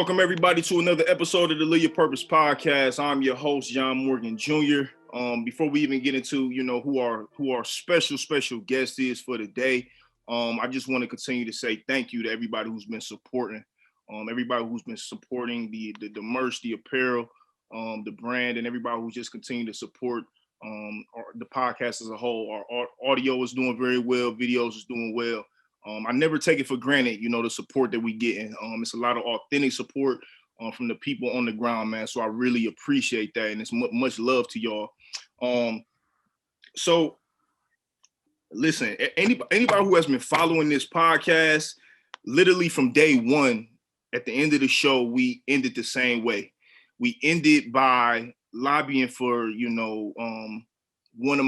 Welcome everybody to another episode of the Live Your Purpose podcast. I'm your host, John Morgan Jr. Before we even get into, who our special guest is for the day, I just want to continue to say thank you to everybody who's been supporting, the merch, the apparel, the brand, and everybody who's just continued to support the podcast as a whole. Our audio is doing very well, videos is doing well. I never take it for granted, the support that we getting. It's a lot of authentic support from the people on the ground, man. So I really appreciate that, and it's much love to y'all. So listen, anybody who has been following this podcast, literally from day one, at the end of the show, we ended the same way. We ended by lobbying for, one of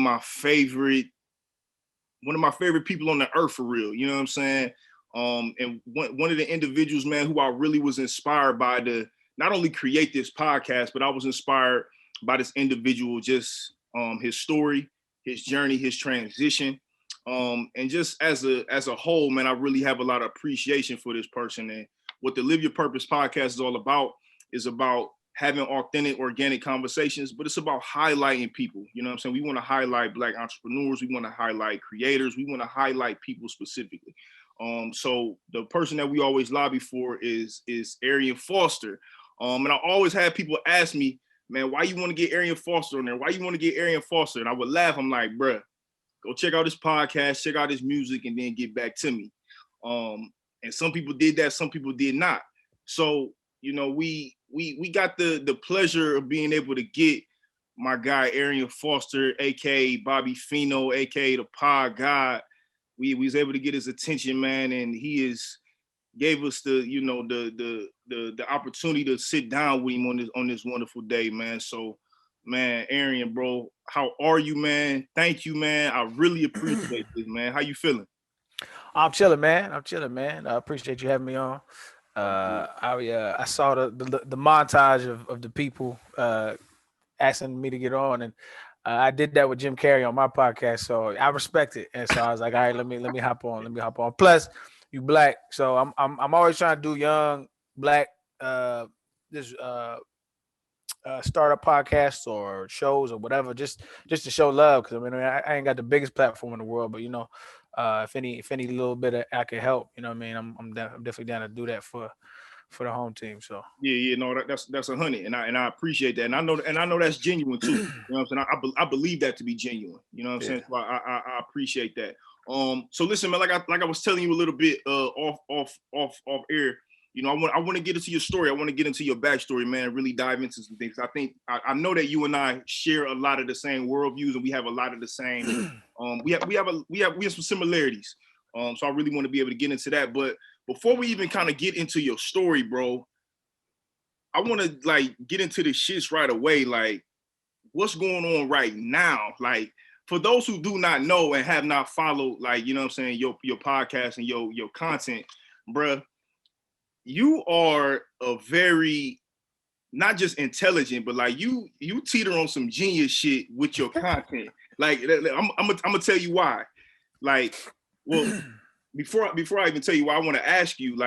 my favorite people on the earth, for real. You know what I'm saying? And one of the individuals, man, who I really was inspired by to not only create this podcast, but I was inspired by this individual, just his story, his journey, his transition. And just as a whole, man, I really have a lot of appreciation for this person. And what the Live Your Purpose podcast is all about is about having authentic, organic conversations, but it's about highlighting people. You know what I'm saying? We want to highlight Black entrepreneurs. We want to highlight creators. We want to highlight people specifically. So the person that we always lobby for is Arian Foster. And I always have people ask me, man, why you want to get Arian Foster on there? Why you want to get Arian Foster? And I would laugh. I'm like, bruh, go check out his podcast, check out his music, and then get back to me. And some people did that, some people did not. So, we got the pleasure of being able to get my guy Arian Foster, aka Bobby Fino, aka the Pod God. We was able to get his attention, man, and he gave us the opportunity to sit down with him on this wonderful day, man. So, man, Arian, bro, how are you, man? Thank you, man. I really appreciate this, man. How you feeling? I'm chilling, man. I appreciate you having me on. I saw the montage of the people asking me to get on, and I did that with Jim Carrey on my podcast, so I respect it. And so I was like, all right, let me hop on. Plus, you Black, so I'm always trying to do young Black this startup podcasts or shows or whatever, just to show love. Because I ain't got the biggest platform in the world, but if any little bit I could help, I'm definitely down to do that for the home team. So no, that's 100, and I appreciate that, and I know that's genuine too. You know what I'm saying? I believe that to be genuine. You know what I'm saying? So I appreciate that. So listen, man, like I was telling you a little bit off air. I want to get into your story. I want to get into your backstory, man, and really dive into some things. I think I know that you and I share a lot of the same worldviews, and we have a lot of the same. We have some similarities. So I really want to be able to get into that. But before we even kind of get into your story, bro, I want to get into the shits right away. Like, what's going on right now? Like, for those who do not know and have not followed, your podcast and your content, bruh, you are a very, not just intelligent, but you teeter on some genius shit with your content. I'm gonna tell you why. Well, before I even tell you why, I want to ask you,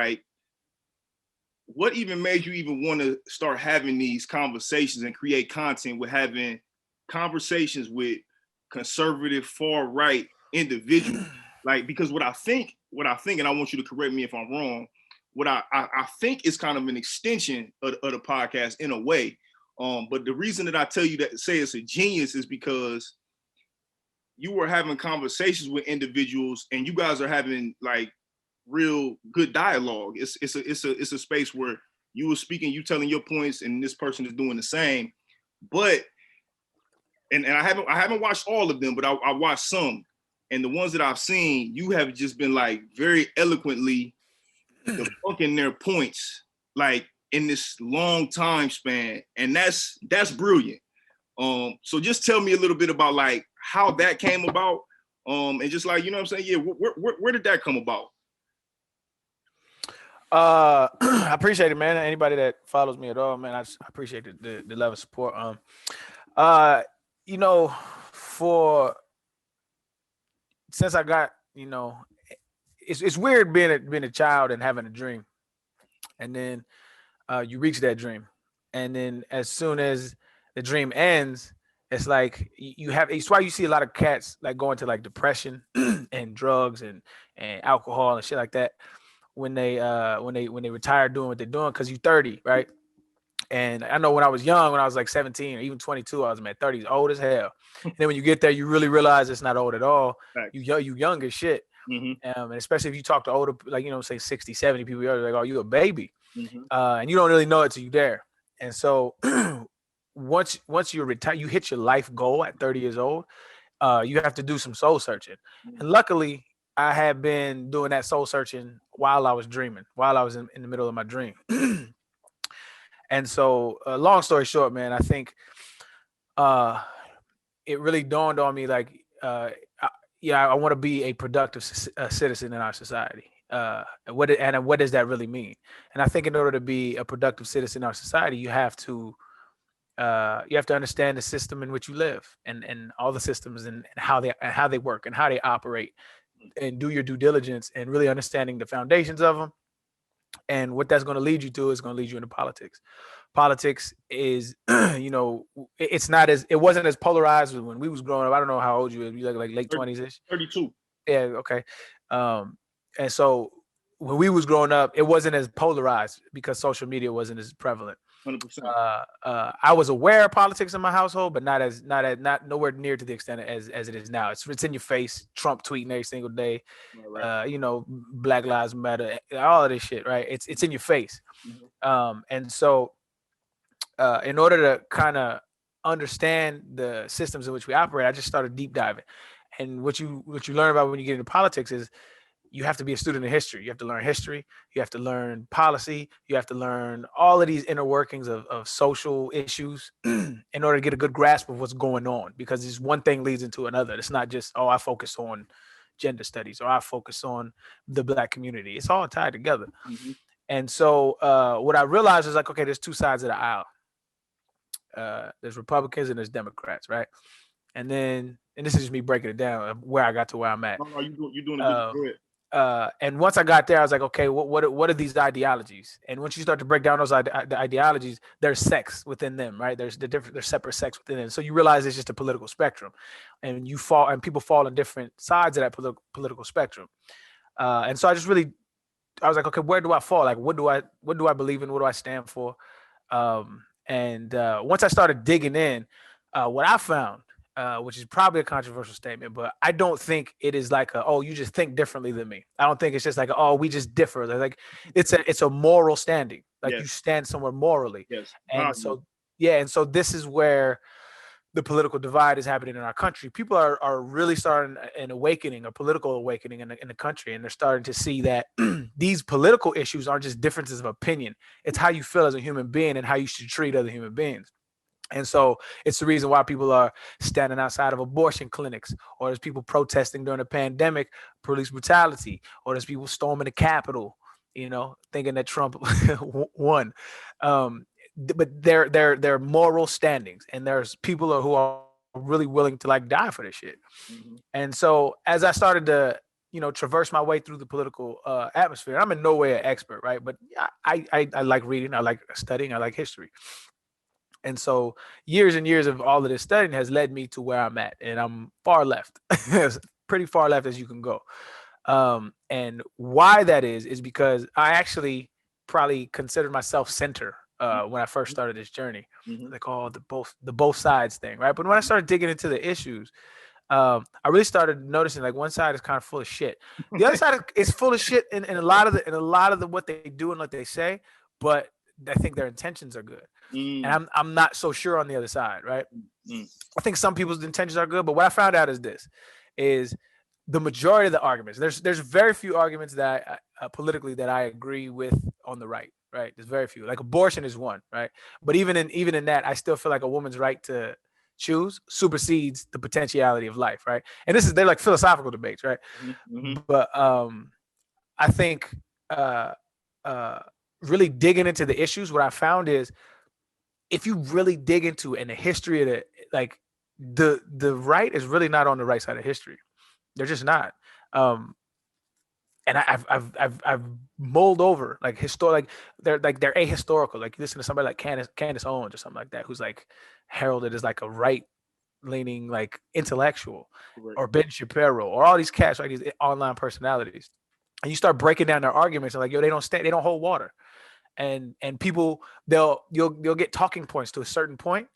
what even made you even want to start having these conversations and create content with having conversations with conservative far right individuals? Because what I think, and I want you to correct me if I'm wrong, what I think is kind of an extension of the podcast in a way. But the reason that I tell you that, say it's a genius, is because you were having conversations with individuals and you guys are having real good dialogue. It's a space where you were speaking, you telling your points, and this person is doing the same. But and I haven't watched all of them, but I watched some. And the ones that I've seen, you have just been very eloquently debunking their points in this long time span, and that's brilliant. So just tell me a little bit about how that came about, and just you know what I'm saying? Yeah, where did that come about? I appreciate it, man. Anybody that follows me at all, man, I appreciate the love and support. For since I got, it's weird being a child and having a dream, and then you reach that dream, and then as soon as the dream ends, it's like you have. It's why you see a lot of cats like going to like depression and drugs and alcohol and shit like that when they retire doing what they're doing because you're 30, right? And I know when I was young, when I was like 17 or even 22, I was man 30s, old as hell. And then when you get there, you really realize it's not old at all. Facts. You young as shit. Mm-hmm. And especially if you talk to older, like, say 60, 70 people, you're like, oh, you a baby. Mm-hmm. And you don't really know it till you there. And so once you retire, you hit your life goal at 30 years old, you have to do some soul searching. And luckily, I had been doing that soul searching while I was dreaming, while I was in the middle of my dream. And so, long story short, man, I think uh, it really dawned on me like, I want to be a productive citizen in our society. What does that really mean? And I think in order to be a productive citizen in our society, you have to understand the system in which you live and all the systems and how they work and how they operate, and do your due diligence and really understanding the foundations of them. And what that's going to lead you to is going to lead you into politics. Politics is, it wasn't as polarized as when we was growing up. I don't know how old you are. You like late 20s ish. 32. Yeah. Okay. And so when we was growing up, it wasn't as polarized because social media wasn't as prevalent. 100%. I was aware of politics in my household, but not nowhere near to the extent as it is now. It's in your face. Trump tweeting every single day. Right. Black Lives Matter, all of this shit, right? It's in your face. Mm-hmm. And so, in order to kind of understand the systems in which we operate, I just started deep diving. And what you learn about when you get into politics is you have to be a student of history. You have to learn history. You have to learn policy. You have to learn all of these inner workings of social issues in order to get a good grasp of what's going on. Because this one thing leads into another. It's not just, oh, I focus on gender studies or I focus on the Black community. It's all tied together. Mm-hmm. And so what I realized is like, okay, there's two sides of the aisle. There's Republicans and there's Democrats, right? And this is just me breaking it down of where I got to where I'm at. No, you're doing a good. And once I got there, I was like, okay, what are these ideologies? And once you start to break down those the ideologies, there's sex within them, right? There's separate sex within them. So you realize it's just a political spectrum, and people fall on different sides of that political spectrum. And so I was like, okay, where do I fall? Like, what do I believe in? What do I stand for? And once I started digging in, what I found, which is probably a controversial statement, but I don't think it is like you just think differently than me. I don't think it's just like, we just differ. Like it's a moral standing. Like you stand somewhere morally. Yes. And so this is where the political divide is happening in our country. People are really starting an awakening, a political awakening in the country, and they're starting to see that these political issues aren't just differences of opinion. It's how you feel as a human being and how you should treat other human beings. And so it's the reason why people are standing outside of abortion clinics, or there's people protesting during the pandemic, police brutality, or there's people storming the Capitol, thinking that Trump won. But they're moral standings, and there's people who are really willing to like die for this shit. Mm-hmm. And so as I started to traverse my way through the political atmosphere, I'm in no way an expert, right? But I like reading, I like studying, I like history. And so years and years of all of this studying has led me to where I'm at, and I'm far left, pretty far left as you can go. And why that is because I actually probably considered myself center when I first started this journey, like the both sides thing, right? But when I started digging into the issues, I really started noticing like one side is kind of full of shit. The other side is full of shit in a lot of the what they do and what they say, but I think their intentions are good. And I'm not so sure on the other side, right? I think some people's intentions are good, but what I found out is the majority of the arguments. There's very few arguments that politically that I agree with on the right. There's very few. Like abortion is one, right? But even in that, I still feel like a woman's right to choose supersedes the potentiality of life, right? And they're like philosophical debates, right? Mm-hmm. But I think really digging into the issues, what I found is if you really dig into it and the history of the right is really not on the right side of history. They're just not. and I've mulled over like they're ahistorical. Like you listen to somebody like Candace Owens or something like that, who's like heralded as like a right leaning like intellectual, Correct. or Ben Shapiro, or all these cats, like these online personalities, and you start breaking down their arguments, and like, yo, they don't hold water, and people you'll get talking points to a certain point,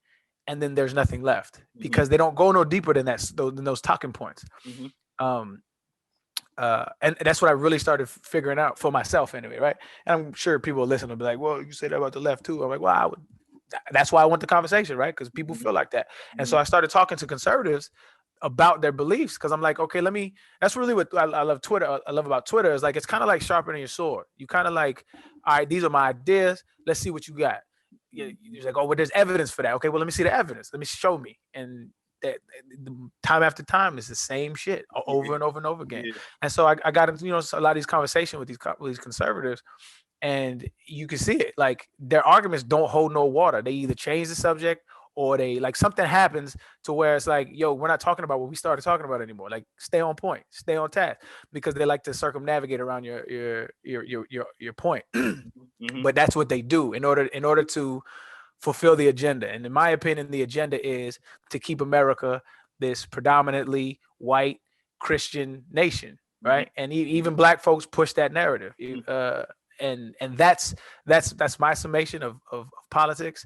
and then there's nothing left because they don't go no deeper than those talking points. Um, and that's what I really started figuring out for myself anyway, right? And I'm sure people will listen and be like, well, you say that about the left too. I'm like, well, that's why I want the conversation, right? Because people feel like that. And so I started talking to conservatives about their beliefs, because I'm like, okay, that's really what I love Twitter. I love about Twitter is like, it's kind of like sharpening your sword. You kind of like, all right, these are my ideas. Let's see what you got. You're like, oh, well, there's evidence for that. Okay, well, let me see the evidence. Let me show me. And that time after time is the same shit over and over and over again. And so I got into, a lot of these conversations with these conservatives, and you can see it. Like, their arguments don't hold no water. They either change the subject, or they like something happens to where it's like, yo, we're not talking about what we started talking about anymore. Like, stay on point, stay on task, because they like to circumnavigate around your point. But that's what they do in order to fulfill the agenda. And in my opinion, the agenda is to keep America this predominantly white Christian nation, right? And even black folks push that narrative. And that's my summation of politics.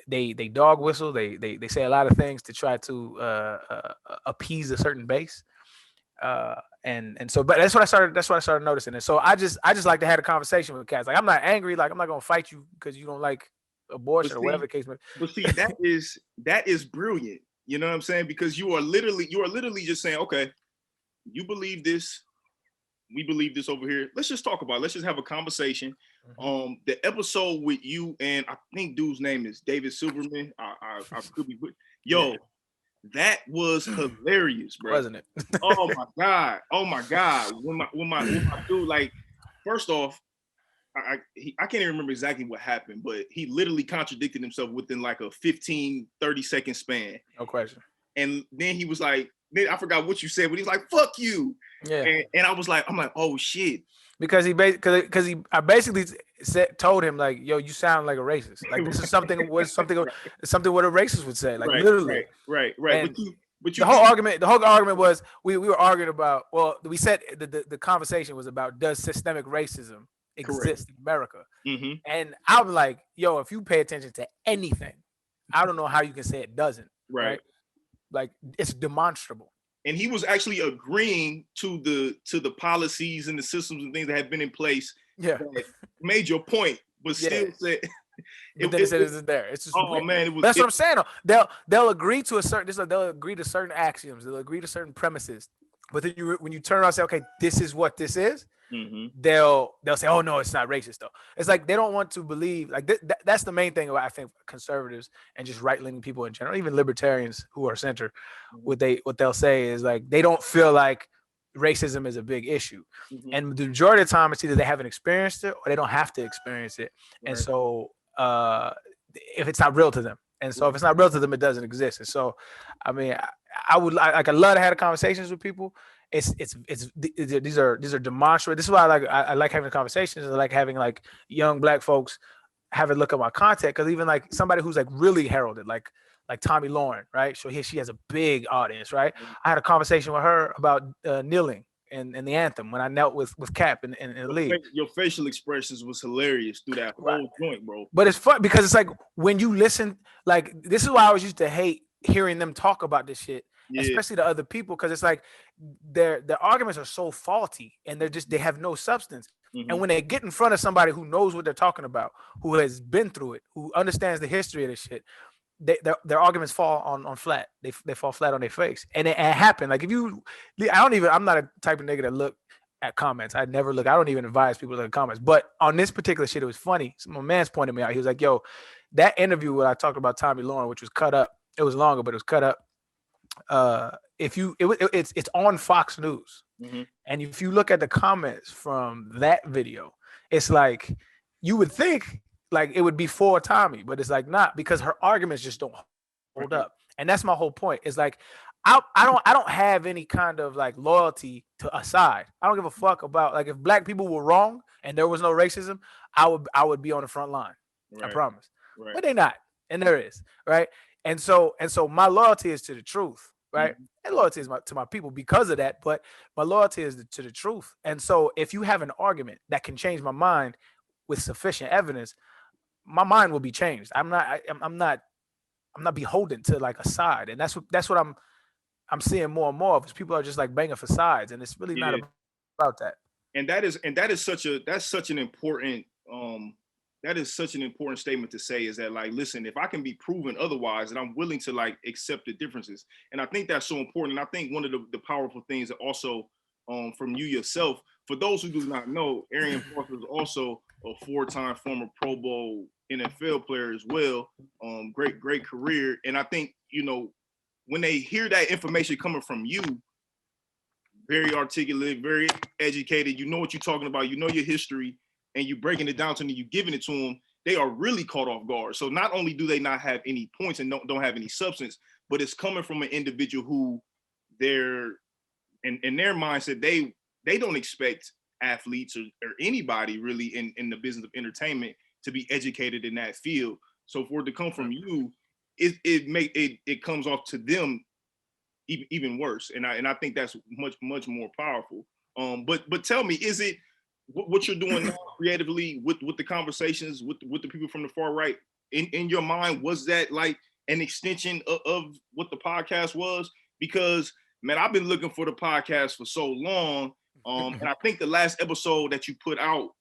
They dog whistle. They say a lot of things to try to appease a certain base. And so, but that's what I started noticing. And so I just like to have a conversation with cats. Like, I'm not angry. Like, I'm not gonna fight you because you don't like abortion or whatever the case may be. But see, that is brilliant. You know what I'm saying? Because you are literally just saying, okay, you believe this, we believe this over here. Let's just talk about it. Let's just have a conversation. The episode with you and I think dude's name is David Silverman. I could be, that was hilarious, bro. Wasn't it? Oh my God. When my dude, like, first off, I can't even remember exactly what happened, but he literally contradicted himself within like a 15, 30-second span. No question. And then he was like, I forgot what you said, but he's like, fuck you. Yeah. And I'm like, oh shit. Because I basically told him, like, yo, you sound like a racist. Like, this is something what a racist would say. Like, literally. Right. But the whole argument was we were arguing about, well, we said the conversation was about, does systemic racism exist in America? And I'm like, yo, if you pay attention to anything, I don't know how you can say it doesn't. Right? Like, it's demonstrable. And he was actually agreeing to the policies and the systems and things that had been in place. Yeah, that made your point, but still said. It isn't there. It's just man. That's what I'm saying. They'll agree to they'll agree to certain axioms. They'll agree to certain premises. But then when you turn around and say, okay, this is what this is, they'll say, oh no, it's not racist though. It's like they don't want to believe. Like that's the main thing about, I think, conservatives and just right-leaning people in general, even libertarians who are center. What they'll say is, like, they don't feel like racism is a big issue, and the majority of the time it's either they haven't experienced it or they don't have to experience it, and so if it's not real to them. And so if it's not real to them, it doesn't exist. And so, I mean, I love to have conversations with people. These are demonstrable. This is why I like having conversations. I like having like young black folks have a look at my content, because even like somebody who's like really heralded, like Tommy Lauren, right? So she has a big audience, right? I had a conversation with her about kneeling and the anthem when I knelt with Cap in the league. Your facial expressions was hilarious through that whole joint, bro. But it's fun because it's like when you listen, like, this is why I always used to hate hearing them talk about this shit, especially to other people, because it's like their arguments are so faulty and they have no substance. And when they get in front of somebody who knows what they're talking about, who has been through it, who understands the history of this shit, their arguments fall on flat. They fall flat on their face, and it happened. Like, I'm not a type of nigga that look at comments. I never look. I don't even advise people to look at comments. But on this particular shit, it was funny. So my man's pointed me out. He was like, "Yo, that interview where I talked about Tommy Lauren, which was cut up. It was longer, but it was cut up. It's on Fox News, and if you look at the comments from that video, it's like you would think." Like, it would be for Tommy, but it's like not, because her arguments just don't hold up. And that's my whole point. It's like, I don't have any kind of like loyalty to a side. I don't give a fuck about like if black people were wrong and there was no racism, I would be on the front line. I Right. promise. Right. But they're not, and there is, right? And so my loyalty is to the truth, right? Mhm. And loyalty is to my people because of that, but my loyalty is to the truth. And so if you have an argument that can change my mind with sufficient evidence, my mind will be changed. I'm not beholden to like a side, and that's what I'm seeing more and more of. Is people are just like banging for sides, and it's really not Yeah. about that. And that is such an important that is such an important statement to say, is that like, listen, if I can be proven otherwise, then I'm willing to like accept the differences. And I think that's so important. And I think one of the powerful things that also from you yourself, for those who do not know, Arian Foster is also a 4-time former Pro Bowl NFL player as well. Great career. And I think, you know, when they hear that information coming from you, very articulate, very educated, you know what you're talking about, you know your history, and you breaking it down to them, you giving it to them, they are really caught off guard. So not only do they not have any points and don't have any substance, but it's coming from an individual who they're in their mindset, they don't expect athletes or anybody really in the business of entertainment to be educated in that field. So for it to come from you, it comes off to them even worse. And I think that's much more powerful. But tell me, is it what you're doing now creatively with the conversations with the people from the far right, in your mind, was that like an extension of what the podcast was? Because man, I've been looking for the podcast for so long. And I think the last episode that you put out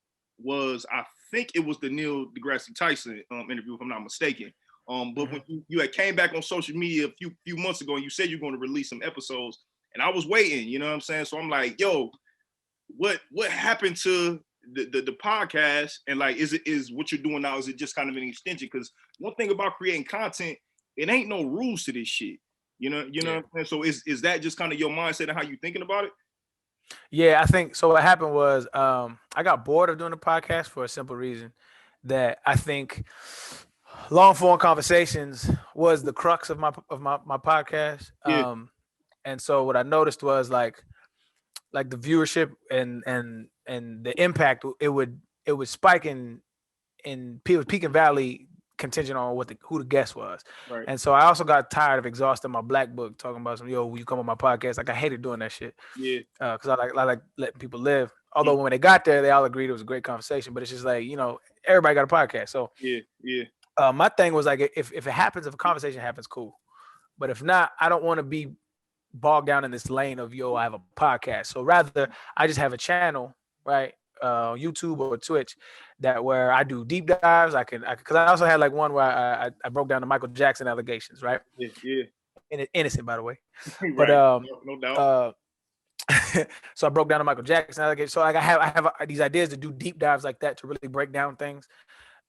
was, I think it was the Neil deGrasse Tyson interview, if I'm not mistaken. But when you had came back on social media a few months ago and you said you're going to release some episodes, and I was waiting, you know what I'm saying? So I'm like, yo, what happened to the podcast? And like, is what you're doing now, is it just kind of an extension? Because one thing about creating content, it ain't no rules to this shit. You know what I'm saying? So is that just kind of your mindset and how you thinking about it? Yeah, I think so. What happened was I got bored of doing the podcast for a simple reason, that I think long form conversations was the crux of my podcast. Yeah. And so what I noticed was like the viewership and the impact, it would spike in Peak and Valley contingent on who the guest was. Right. And so I also got tired of exhausting my black book talking about some, will you come on my podcast? Like I hated doing that shit. Yeah. Because I like letting people live. Although when they got there, they all agreed it was a great conversation. But it's just like, everybody got a podcast. So yeah. my thing was like, if it happens, if a conversation happens, cool. But if not, I don't want to be bogged down in this lane of I have a podcast. So rather, I just have a channel, right? YouTube or Twitch, that where I do deep dives. Because I also had like one where I broke down the Michael Jackson allegations, right? Yeah. Innocent, by the way. Right. But no doubt. So I broke down the Michael Jackson allegations. So like I have these ideas to do deep dives like that, to really break down things.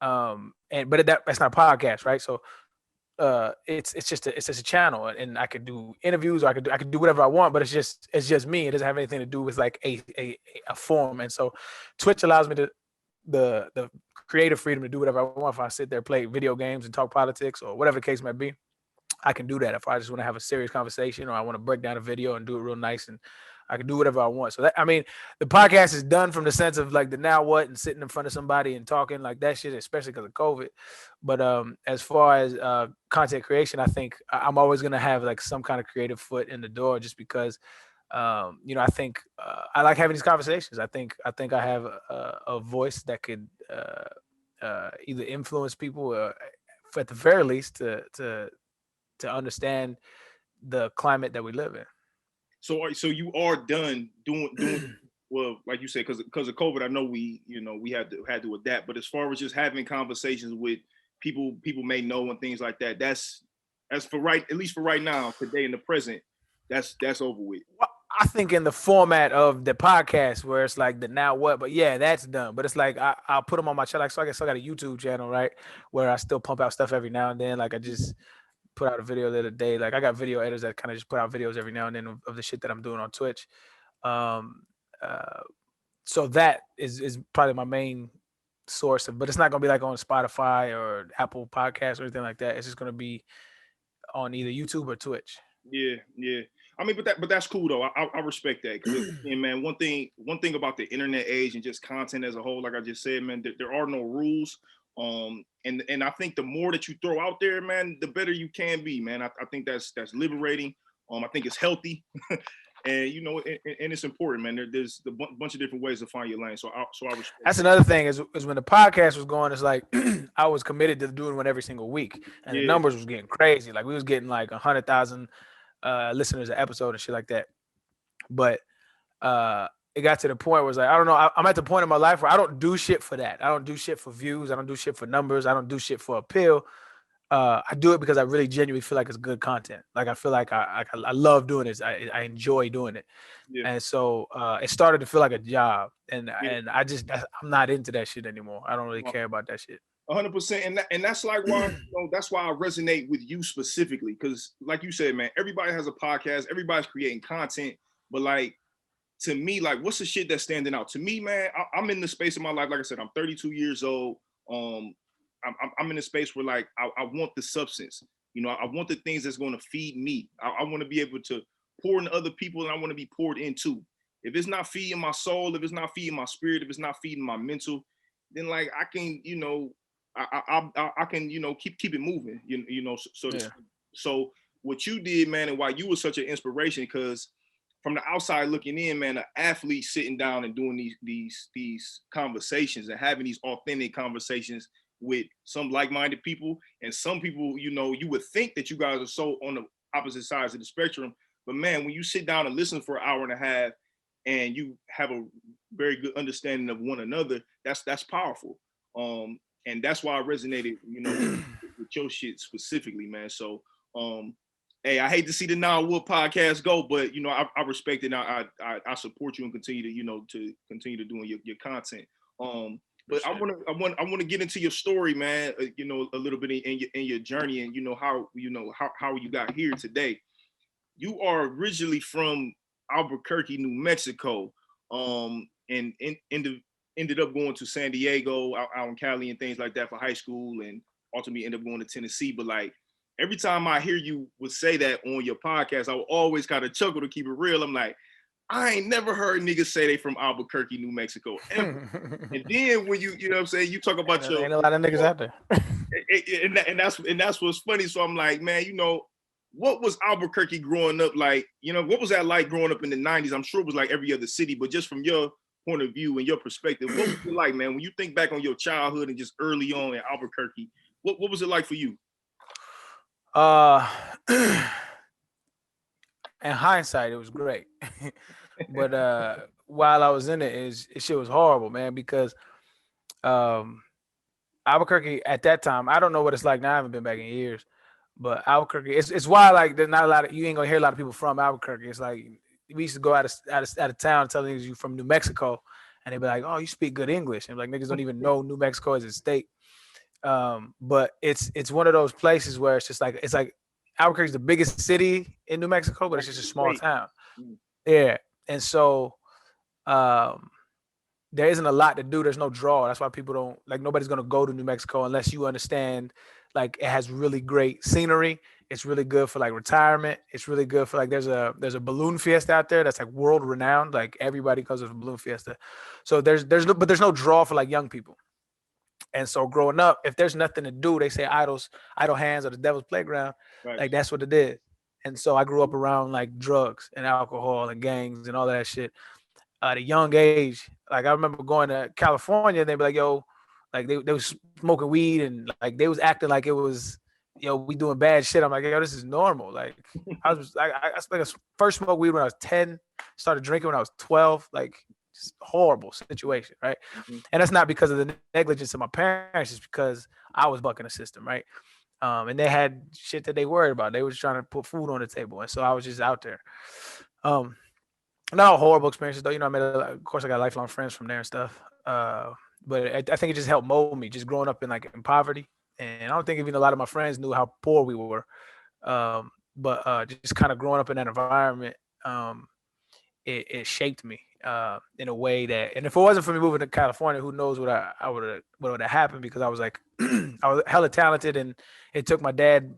But that's not a podcast, right? So it's just a channel, and I could do interviews, or I could do whatever I want, but it's just me. It doesn't have anything to do with like a form. And so Twitch allows me the creative freedom to do whatever I want. If I sit there, play video games and talk politics or whatever the case might be, I can do that. If I just want to have a serious conversation, or I want to break down a video and do it real nice, and I can do whatever I want. So the podcast is done from the sense of like the now what and sitting in front of somebody and talking like that shit, especially because of COVID. But as far as content creation, I think I'm always gonna have like some kind of creative foot in the door, just because I think I like having these conversations. I think I have a voice that could either influence people, or at the very least to understand the climate that we live in. So you are done doing well, like you said, because of COVID. I know we had to adapt. But as far as just having conversations with people may know and things like that, that's for at least for right now, today in the present, that's over with. Well, I think in the format of the podcast where it's like the now what, but yeah, that's done. But it's like I'll put them on my channel. Like, so I guess I got a YouTube channel, right, where I still pump out stuff every now and then. Like I just put out a video the other day. Like I got video editors that kind of just put out videos every now and then of the shit that I'm doing on Twitch. So that is probably my main source but it's not gonna be like on Spotify or Apple Podcasts or anything like that. It's just gonna be on either YouTube or Twitch. Yeah. I mean, but that's cool though. I respect that because man, one thing about the internet age and just content as a whole, like I just said, man, there are no rules. And I think the more that you throw out there, man, the better you can be, man. I think that's liberating. I think it's healthy, and and it's important, man. There's a bunch of different ways to find your lane. So I respect. That's another thing is when the podcast was going, it's like I was committed to doing one every single week, and the numbers was getting crazy. Like we was getting like 100,000 listeners an episode and shit like that. But it got to the point where it was like, I don't know, I'm at the point in my life where I don't do shit for that. I don't do shit for views. I don't do shit for numbers. I don't do shit for appeal. I do it because I really genuinely feel like it's good content. Like I feel like I love doing this. I enjoy doing it. Yeah. And so it started to feel like a job. And Yeah. and I'm not into that shit anymore. I don't really care about that shit. 100%, and that's like why that's why I resonate with you specifically, because like you said, man, everybody has a podcast, everybody's creating content, but like to me, like what's the shit that's standing out to me, man? I'm in the space of my life, like I said, I'm 32 years old. I'm in a space where like I want the substance, I want the things that's going to feed me. I want to be able to pour into other people, and I want to be poured into. If it's not feeding my soul, if it's not feeding my spirit, if it's not feeding my mental, then like I can, I can, keep it moving, So what you did, man, and why you were such an inspiration, because from the outside looking in, man, an athlete sitting down and doing these conversations and having these authentic conversations with some like-minded people, and some people, you would think that you guys are so on the opposite sides of the spectrum, but man, when you sit down and listen for an hour and a half and you have a very good understanding of one another, that's powerful. And that's why I resonated, with your shit specifically, man. So, hey, I hate to see the Now Wood podcast go, but I respect it. And I support you and continue to continue to doing your content. But I want to get into your story, man. A little bit in your journey, and how you got here today. You are originally from Albuquerque, New Mexico, and ended up going to San Diego, out in Cali and things like that for high school, and ultimately ended up going to Tennessee. But like every time I hear you would say that on your podcast, I would always kind of chuckle to keep it real. I'm like, I ain't never heard niggas say they from Albuquerque, New Mexico ever. And then when you know what I'm saying, you talk about ain't a lot of niggas out there. and that's what's funny. So I'm like, man, what was Albuquerque growing up like? What was that like growing up in the 90s? I'm sure it was like every other city, but just from your point of view and your perspective, what was it like, man, when you think back on your childhood and just early on in Albuquerque? What was it like for you? In hindsight, it was great. But while I was in it, shit was horrible, man, because Albuquerque at that time, I don't know what it's like now. I haven't been back in years, but Albuquerque, it's why like there's not a lot of, you ain't gonna hear a lot of people from Albuquerque. It's like we used to go out of town telling niggas you from New Mexico, and they'd be like, "Oh, you speak good English," and like niggas don't even know New Mexico as a state. But it's one of those places where it's like Albuquerque's the biggest city in New Mexico, but it's just a small town. Yeah, and so there isn't a lot to do. There's no draw. That's why people don't like. Nobody's gonna go to New Mexico unless you understand. Like it has really great scenery. It's really good for like retirement. It's really good for like there's a balloon fiesta out there that's like world renowned. Like everybody goes to the balloon fiesta. So there's no draw for like young people. And so growing up, if there's nothing to do, they say idle hands or the devil's playground. Right. Like that's what it is. And so I grew up around like drugs and alcohol and gangs and all that shit at a young age. Like I remember going to California and they'd be like, yo, like they was smoking weed and like they was acting like it was, we doing bad shit. I'm like, yo, this is normal. Like I first smoked weed when I was 10, started drinking when I was 12. Like horrible situation, right? Mm-hmm. And that's not because of the negligence of my parents, it's because I was bucking the system, right? And they had shit that they worried about. They was trying to put food on the table, and so I was just out there. Not horrible experiences though. Of course, I got lifelong friends from there and stuff. But I think it just helped mold me, just growing up in poverty. And I don't think even a lot of my friends knew how poor we were. But just kind of growing up in that environment, it shaped me in a way that, and if it wasn't for me moving to California, who knows what would have happened, because I was like, I was hella talented, and it took my dad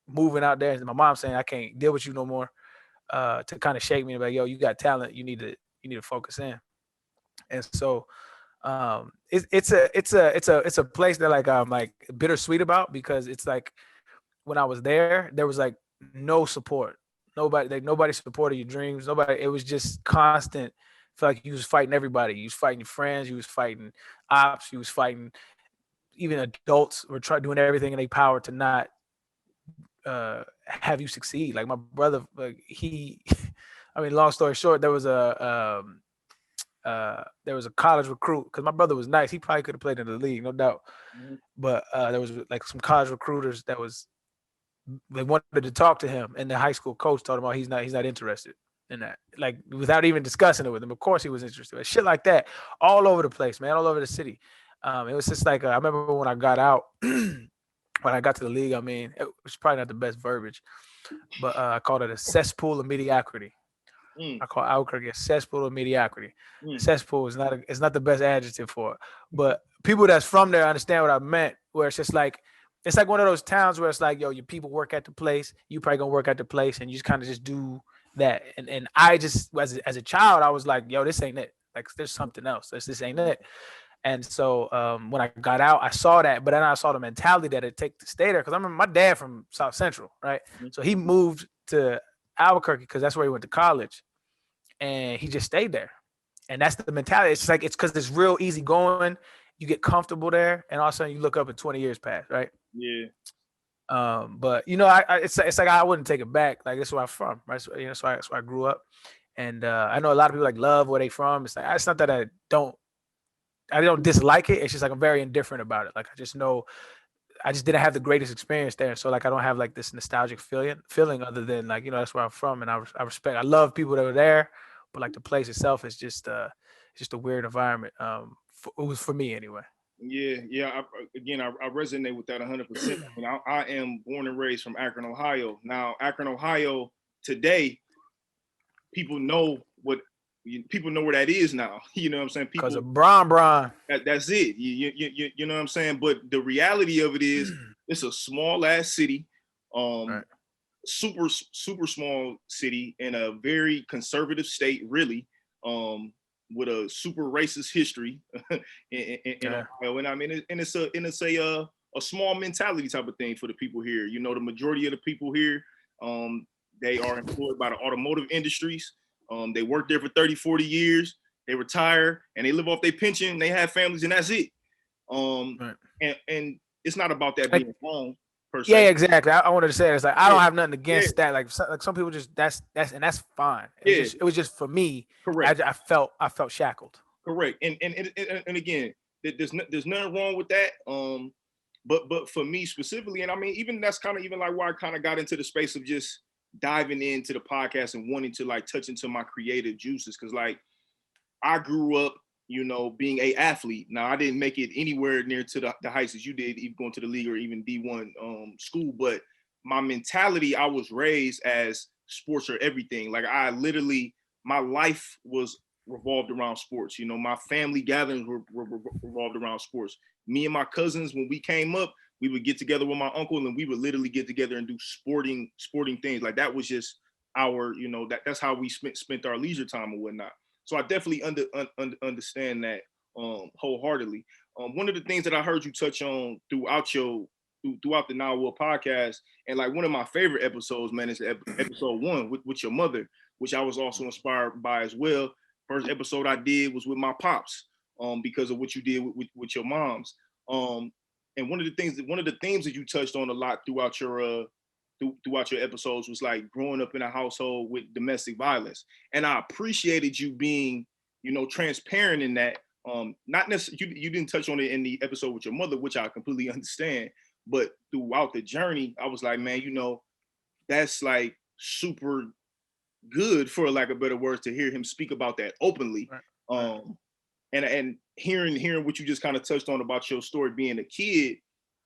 moving out there, and my mom saying I can't deal with you no more, to kind of shake me like, yo, you got talent, you need to focus in. And so it's a place that like I'm like bittersweet about, because it's like when I was there was like no support. Nobody supported your dreams. Nobody. It was just constant. I feel like you was fighting everybody. You was fighting your friends. You was fighting ops. You was fighting even adults were trying doing everything in their power to not have you succeed. Like my brother, like he, I mean, long story short, there was a college recruit, because my brother was nice. He probably could have played in the league, no doubt. Mm-hmm. But there was like some college recruiters they wanted to talk to him, and the high school coach told him, "Oh, he's not interested in that." Like without even discussing it with him. Of course, he was interested. Shit like that, all over the place, man, all over the city. It was just like I remember when I got out, when I got to the league. I mean, it was probably not the best verbiage, but I called it a cesspool of mediocrity. Mm. I call Albuquerque a cesspool of mediocrity. Mm. Cesspool is not the best adjective for it, but people that's from there understand what I meant. Where it's just like it's like one of those towns where it's like, yo, your people work at the place, you probably gonna work at the place, and you just kind of just do that. And I just as a child, I was like, yo, this ain't it. Like there's something else. This ain't it. And so when I got out, I saw that, but then I saw the mentality that it take to stay there. Because I remember my dad from South Central, right? So he moved to Albuquerque because that's where he went to college, and he just stayed there. And that's the mentality. It's like it's because it's real easy going. You get comfortable there, and all of a sudden you look up and 20 years pass, right? Yeah. But it's like I wouldn't take it back. Like that's where I'm from, right? So, that's where I grew up, and I know a lot of people like love where they from. It's like it's not that I don't dislike it. It's just like I'm very indifferent about it. Like I just know I just didn't have the greatest experience there, so like I don't have like this nostalgic feeling other than like that's where I'm from, and I respect. I love people that were there, but like the place itself is just a weird environment. It was for me anyway. Yeah. I resonate with that 100%. I mean, I am born and raised from Akron, Ohio. Now, Akron, Ohio, today, people know people know where that is now. You know what I'm saying? Because of Bron. That's it. You know what I'm saying? But the reality of it is, it's a small ass city, Right. super small city in a very conservative state, really. With a super racist history in Ohio, and I mean, it's a small mentality type of thing for the people here. You know, the majority of the people here, they are employed by the automotive industries. They work there for 30, 40 years. They retire and they live off their pension. They have families, and that's it. Right. And it's not about that being wrong per se. Yeah, exactly. I wanted to say it's like I don't have nothing against that. Like some people just that's fine. It was just for me. Correct. I felt shackled. Correct. And again, there's nothing wrong with that. But for me specifically, and I mean, even that's kind of even like why I kind of got into the space of just diving into the podcast and wanting to like touch into my creative juices, because like I grew up, being a athlete. Now I didn't make it anywhere near to the heights as you did, even going to the league or even D1 school. But my mentality, I was raised as sports are everything. Like my life was revolved around sports. My family gatherings were revolved around sports. Me and my cousins, when we came up, we would get together with my uncle, and we would literally get together and do sporting things. Like that was just our, that's how we spent our leisure time and whatnot. So I definitely understand that wholeheartedly. One of the things that I heard you touch on throughout the Now Will podcast, and like one of my favorite episodes, man, is episode 1 with your mother, which I was also inspired by as well. First episode I did was with my pops, because of what you did with your moms. And one of the themes that you touched on a lot throughout your episodes was like growing up in a household with domestic violence. And I appreciated you being, transparent in that. Not necessarily, you didn't touch on it in the episode with your mother, which I completely understand. But throughout the journey, I was like, man, that's like super good, for lack of better words, to hear him speak about that openly. Right. And hearing what you just kind of touched on about your story being a kid,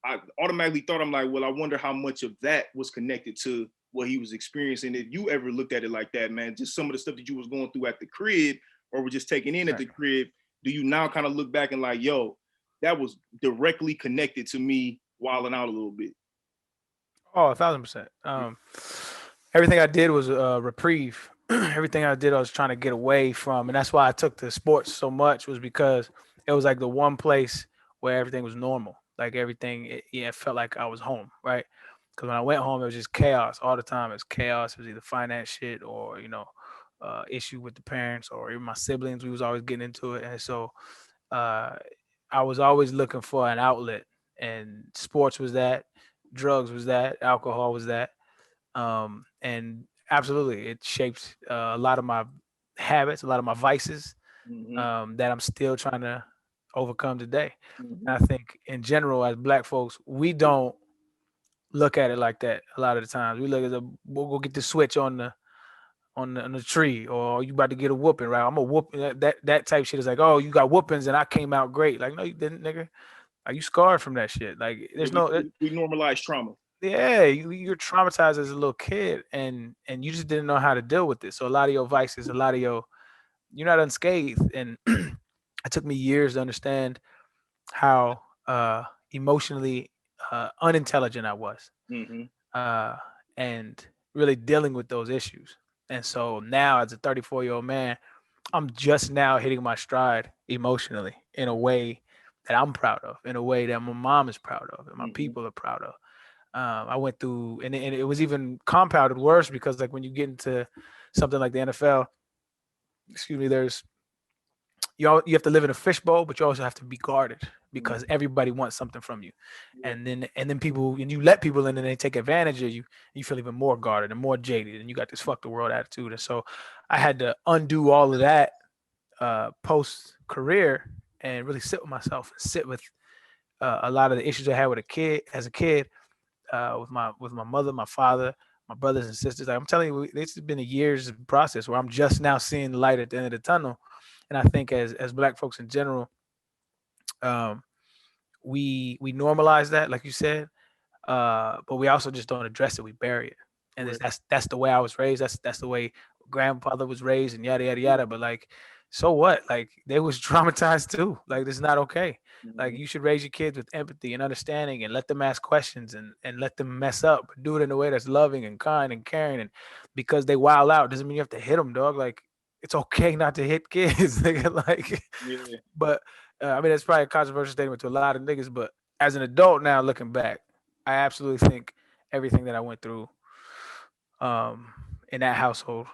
I automatically thought, I'm like, well, I wonder how much of that was connected to what he was experiencing. If you ever looked at it like that, man, just some of the stuff that you was going through at the crib or were just taking in at the crib, do you now kind of look back and like, yo, that was directly connected to me wilding out a little bit? Oh, 1,000%. Everything I did was a reprieve. Everything I did, I was trying to get away from, and that's why I took to sports so much. Was because it was like the one place where everything was normal. Like everything, yeah, it felt like I was home, right? Because when I went home, it was just chaos all the time. It was chaos. It was either finance shit or issue with the parents or even my siblings. We was always getting into it, and so uh, I was always looking for an outlet, and sports was that, drugs was that, alcohol was that, and absolutely, it shaped a lot of my habits, a lot of my vices Mm-hmm. that I'm still trying to overcome today. Mm-hmm. And I think in general, as Black folks, we don't look at it like that a lot of the times. We look at we'll go get the switch on the tree, or you about to get a whooping, right? I'm a whoop that type shit is like, oh, you got whoopings and I came out great. Like, no, you didn't, nigga. Are you scarred from that shit? Like, Yeah, there's no, we normalize trauma. yeah, you're traumatized as a little kid, and you just didn't know how to deal with it. So a lot of your vices, a lot of you're not unscathed, and it took me years to understand how emotionally unintelligent I was, Mm-hmm. uh, and really dealing with those issues. And so now, as a 34-year-old man, I'm just now hitting my stride emotionally in a way that I'm proud of, in a way that my mom is proud of, and my Mm-hmm. people are proud of. I went through, and it was even compounded worse because, like, when you get into something like the NFL, excuse me, there's you have to live in a fishbowl, but you also have to be guarded because Mm-hmm. everybody wants something from you, Yeah. and then people, and you let people in, and they take advantage of you. You feel even more guarded and more jaded, and you got this fuck the world attitude. And so I had to undo all of that post career and really sit with myself and sit with a lot of the issues I had with a kid as a kid, with my mother, my father, my brothers and sisters. Like, I'm telling you, it's been a years process where I'm just now seeing the light at the end of the tunnel. And I think as Black folks in general, um, we normalize that, like you said, but we also just don't address it. We bury it, and Right. that's the way I was raised. That's the way grandfather was raised, and yada yada yada. But like, so what? Like, they was traumatized too. Like, this is not okay. Like, Mm-hmm. you should raise your kids with empathy and understanding, and let them ask questions, and let them mess up. But do it in a way that's loving and kind and caring. And because they wild out doesn't mean you have to hit them, dog. Like, it's okay not to hit kids, nigga. Like, Yeah. but I mean, that's probably a controversial statement to a lot of niggas. But as an adult now, looking back, I absolutely think everything that I went through um, in that household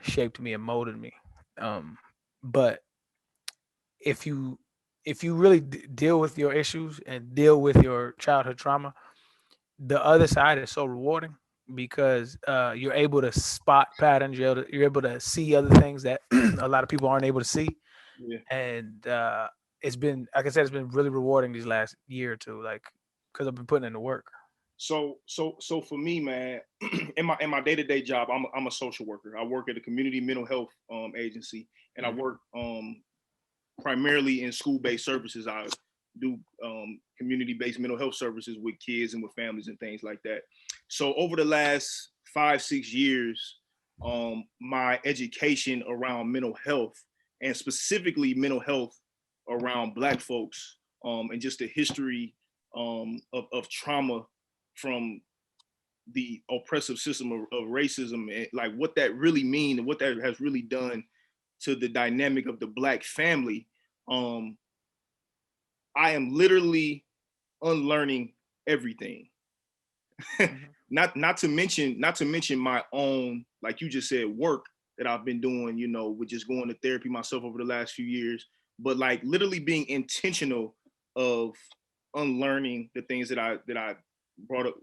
shaped me and molded me. Um, but if you if you really deal with your issues and deal with your childhood trauma, the other side is so rewarding because you're able to spot patterns. You're able to see other things that a lot of people aren't able to see, Yeah. and it's been, like I said, it's been really rewarding these last year or two, like, because I've been putting in the work. So for me, man, in my day-to-day job, I'm a social worker. I work at a community mental health agency, and I Mm. work primarily in school-based services. I do community-based mental health services with kids and with families and things like that. So over the last 5-6 years, my education around mental health, and specifically mental health around Black folks, and just the history of trauma from the oppressive system of racism, and like what that really means and what that has really done to the dynamic of the Black family. um, I am literally unlearning everything. Mhm. Not to mention my own, like you just said, work that I've been doing, with just going to therapy myself over the last few years, but like literally being intentional of unlearning the things that I brought up,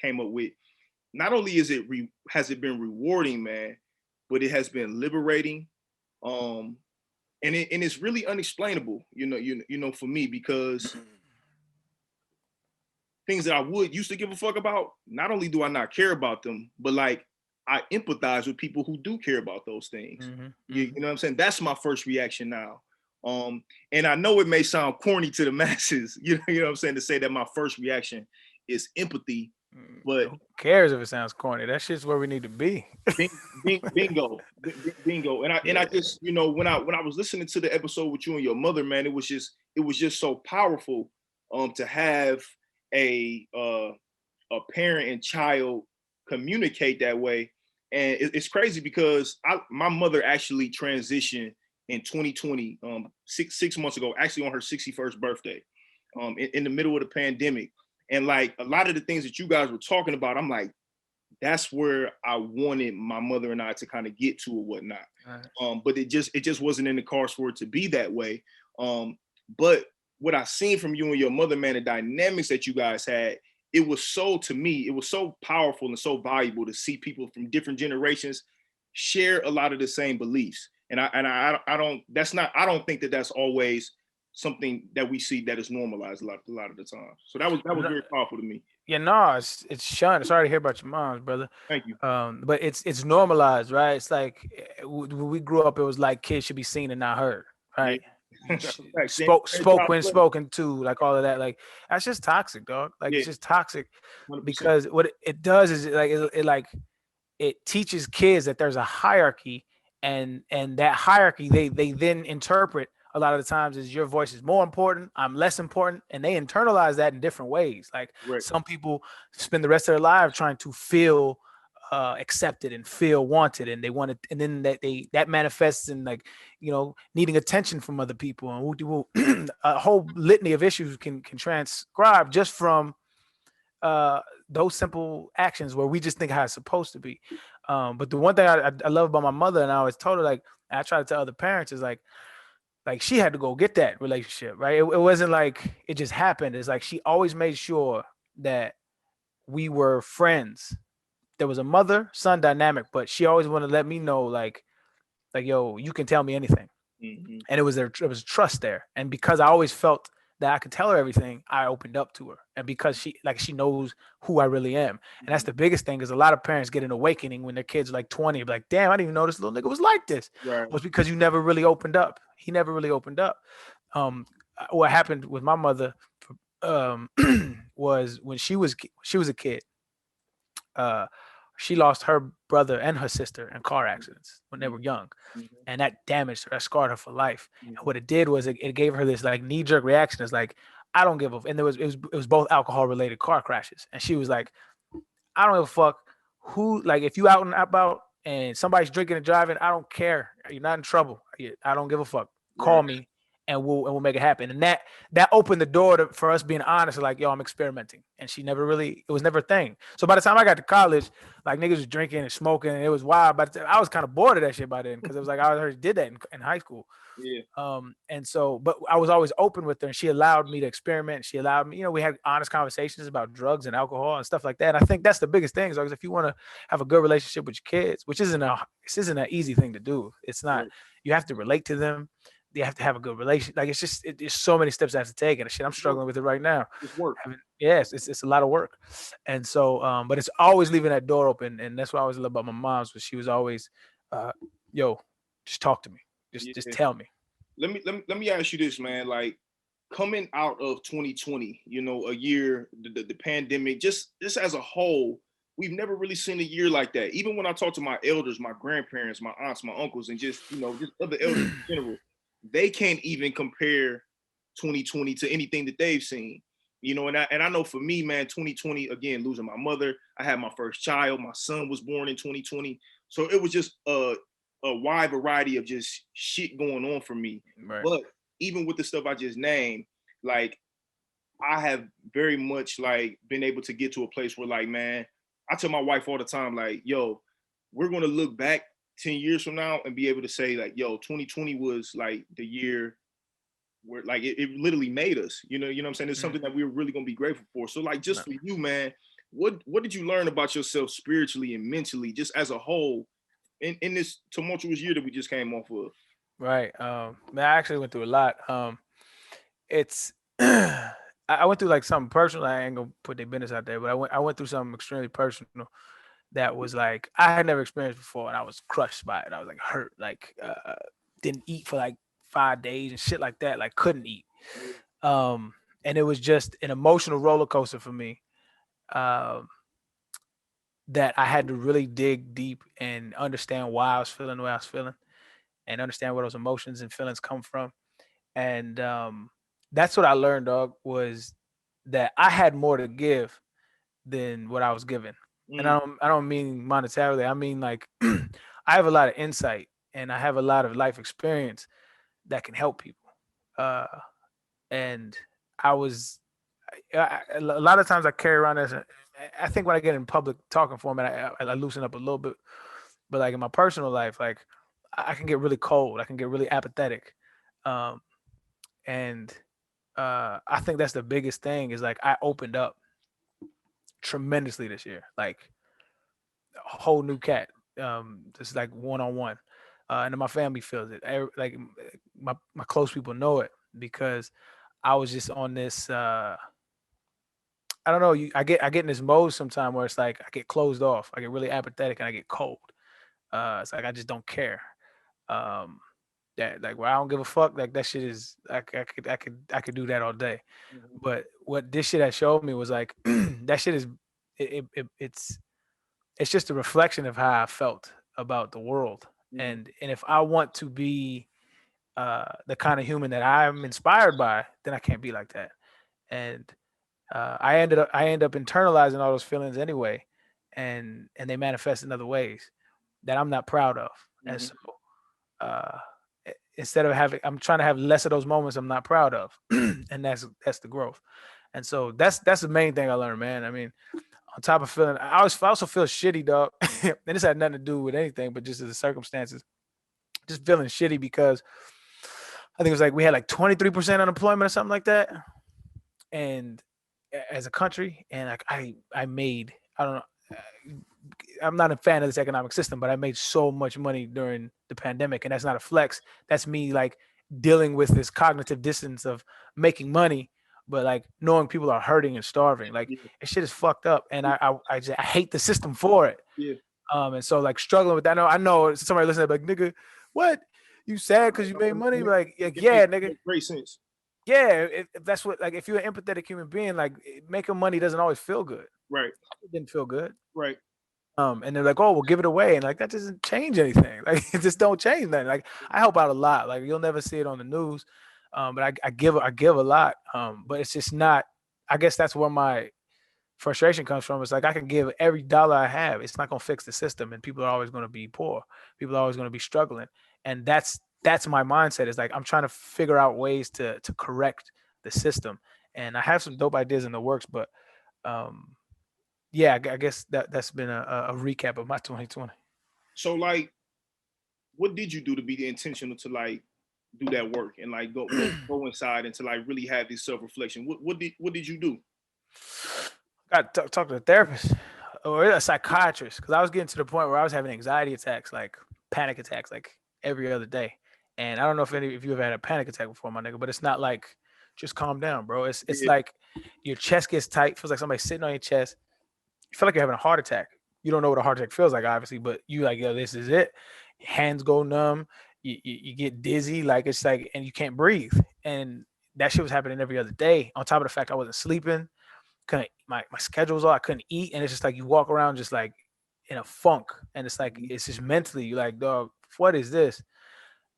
came up with. Not only has it been rewarding, man, but it has been liberating. Um, and it's really unexplainable, for me, because things that I would used to give a fuck about, not only do I not care about them, but like I empathize with people who do care about those things. Mhm. You Mhm. know what I'm saying? That's my first reaction now. And I know it may sound corny to the masses, you know what I'm saying, to say that my first reaction is empathy, but Who cares if it sounds corny? That shit's where we need to be. bingo. And I Yeah. just, when I was listening to the episode with you and your mother, man, it was just so powerful to have a a parent and child communicate that way. And it's crazy because my mother actually transitioned in 2020, 6 months ago, actually on her 61st birthday, in the middle of the pandemic. And like a lot of the things that you guys were talking about, I'm like, that's where I wanted my mother and I to kind of get to or whatnot. Right. But it just wasn't in the cards for it to be that way. But what I seen from you and your mother, man, the dynamics that you guys had, it was so powerful and so valuable to see people from different generations share a lot of the same beliefs. And I don't think that that's always something that we see that is normalized a lot of the time. So that was very powerful to me. Yeah, no, it's Sean. Sorry to hear about your mom's, brother. Thank you. But it's normalized, right? It's like when we grew up, it was like kids should be seen and not heard, right? Yeah. spoken to, like all of that. Like that's just toxic, dog. Like it's just toxic 100%. Because what it does is it teaches kids that there's a hierarchy, and that hierarchy they then interpret a lot of the times is your voice is more important, I'm less important, and they internalize that in different ways. Like some people spend the rest of their lives trying to feel accepted and feel wanted, and they want it, and then that manifests in like needing attention from other people, and a whole litany of issues can transcribe just from those simple actions where we just think how it's supposed to be. But the one thing I love about my mother, and I always told her, like I try to tell other parents, is like she had to go get that relationship, right? It wasn't like it just happened. It's like she always made sure that we were friends. There was a mother-son dynamic, but she always wanted to let me know, like, yo, you can tell me anything. Mm-hmm. And it was trust there. And because I always felt that I could tell her everything, I opened up to her. And because she knows who I really am. And that's the biggest thing, is a lot of parents get an awakening when their kids are like 20, like, damn, I didn't even know this little nigga was like this. Right. It was because you never really opened up. He never really opened up. What happened with my mother was when she was a kid, she lost her brother and her sister in car accidents when they were young. Mm-hmm. And that damaged her, that scarred her for life. Mm-hmm. And what it did was it gave her this like knee-jerk reaction. It's like, I don't give a, and it was both alcohol related car crashes. And she was like, I don't give a fuck who, like, if you out and about and somebody's drinking and driving, I don't care. You're not in trouble. I don't give a fuck. Call me and we'll make it happen. And that opened the door for us being honest, like, yo, I'm experimenting. And it was never a thing. So by the time I got to college, like, niggas was drinking and smoking, and it was wild. But I was kind of bored of that shit by then, because it was like I already did that in high school. Yeah. And so, but I was always open with her, and she allowed me to experiment. She allowed me, we had honest conversations about drugs and alcohol and stuff like that. And I think that's the biggest thing, is if you want to have a good relationship with your kids, which isn't an easy thing to do. It's not. Right. You have to relate to them. You have to have a good relationship. Like, it's so many steps I have to take, and shit, I'm struggling with it right now. It's work. It's a lot of work. And so, but it's always leaving that door open. And that's what I always love about my mom's, was she was always, yo, just talk to me. Just tell me. Let me ask you this, man. Like, coming out of 2020, a year, the pandemic, just as a whole, we've never really seen a year like that. Even when I talk to my elders, my grandparents, my aunts, my uncles, and just other elders in general, they can't even compare 2020 to anything that they've seen. And I know for me, man, 2020, again, losing my mother, I had my first child, my son was born in 2020. So it was just a wide variety of just shit going on for me. Right. But even with the stuff I just named, like, I have very much like been able to get to a place where, like, man, I tell my wife all the time, like, yo, we're going to look back 10 years from now and be able to say, like, yo, 2020 was like the year where, like, it literally made us, you know what I'm saying? It's something that we're really going to be grateful for. So, like, just for you, man, what did you learn about yourself spiritually and mentally, just as a whole, in this tumultuous year that we just came off of? Right. Man, I actually went through a lot. It's I went through like something personal. I ain't gonna put their business out there, but I went through something extremely personal that was like I had never experienced before, and I was crushed by it. I was like hurt, like didn't eat for like 5 days and shit like that, like couldn't eat. And it was just an emotional roller coaster for me. That I had to really dig deep and understand why I was feeling the way I was feeling, and understand where those emotions and feelings come from. And that's what I learned, dog, was that I had more to give than what I was given. And Mm, I don't mean monetarily. I mean like I have a lot of insight and I have a lot of life experience that can help people. Uh, and I was a lot of times I carry around I think when I get in public talking format, I loosen up a little bit. But like in my personal life, like I can get really cold. I can get really apathetic. Um, and I think that's the biggest thing is like I opened up tremendously this year. Like a whole new cat. Just like one on one. And then my family feels it. Like my close people know it because I was just on this I don't know, I get in this mode sometime where it's like I get closed off. I get really apathetic and I get cold. It's like I just don't care. Um that like where I don't give a fuck, like that shit is I could do that all day. mhm, But what this shit has showed me was like that shit is it's just a reflection of how I felt about the world. mhm, And if I want to be the kind of human that I'm inspired by, then I can't be like that. And I end up internalizing all those feelings anyway, and they manifest in other ways that I'm not proud of. And mhm. so uh, instead of having, I'm trying to have less of those moments I'm not proud of, and that's the growth. And so that's the main thing I learned, man. I mean, on top of feeling, I also feel shitty, dog. And this had nothing to do with anything, but just as the circumstances, just feeling shitty because I think it was like we had like 23% unemployment or something like that, and as a country, and like I made I don't know. I'm not a fan of this economic system, but I made so much money during the pandemic, and that's not a flex. That's me like dealing with this cognitive distance of making money, but like knowing people are hurting and starving. Like Yeah, it shit is fucked up, and yeah, I hate the system for it. yeah. And so like struggling with that. I know somebody listening like nigga, what you sad because you made It money? make, Like it yeah, nigga. make great sense. Yeah, if that's what like if you're an empathetic human being, like making money doesn't always feel good. Right, It didn't feel good. right. And they're like, "Oh, we'll give it away," and like that doesn't change anything. Like it just don't change nothing. Like I help out a lot. Like you'll never see it on the news, but I give a lot. But it's just not. I guess that's where my frustration comes from. It's like I can give every dollar I have. It's not gonna fix the system, and people are always gonna be poor. People are always gonna be struggling, and that's my mindset. Is like I'm trying to figure out ways to correct the system, and I have some dope ideas in the works, but um, yeah, I guess that's been a recap of my 2020. So like, what did you do to be intentional to like do that work and like go inside and to like really have this self reflection? What did you do? Got to talk to a therapist or a psychiatrist because I was getting to the point where I was having anxiety attacks, like panic attacks, like every other day. And I don't know if any if you ever had a panic attack before, my nigga, but it's not like just calm down, bro. It's Yeah, like your chest gets tight, feels like somebody's sitting on your chest. You feel like you're having a heart attack. You don't know what a heart attack feels like, obviously, but you like, yo, this is it. Your hands go numb. You get dizzy, like it's like, and you can't breathe. And that shit was happening every other day. On top of the fact I wasn't sleeping, couldn't my schedule was all I couldn't eat, and it's just like you walk around just like in a funk, and it's like it's just mentally you like, dog, what is this?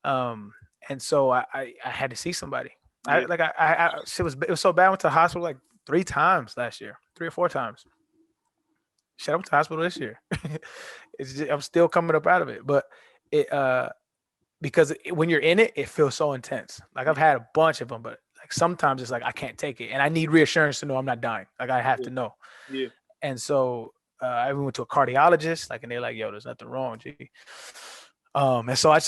Um, and so I had to see somebody. I yeah. like I shit was it was so bad. I went to the hospital like 3 times last year, 3 or 4 times. Shit, I went to the hospital this year. I'm still coming up out of it, but it because when you're in it, it feels so intense. Like I've had a bunch of them, but like sometimes it's like I can't take it, and I need reassurance to know I'm not dying. Like I have Yeah, to know. yeah, And so I went to a cardiologist, like, and they're like, "Yo, there's nothing wrong, G." And so I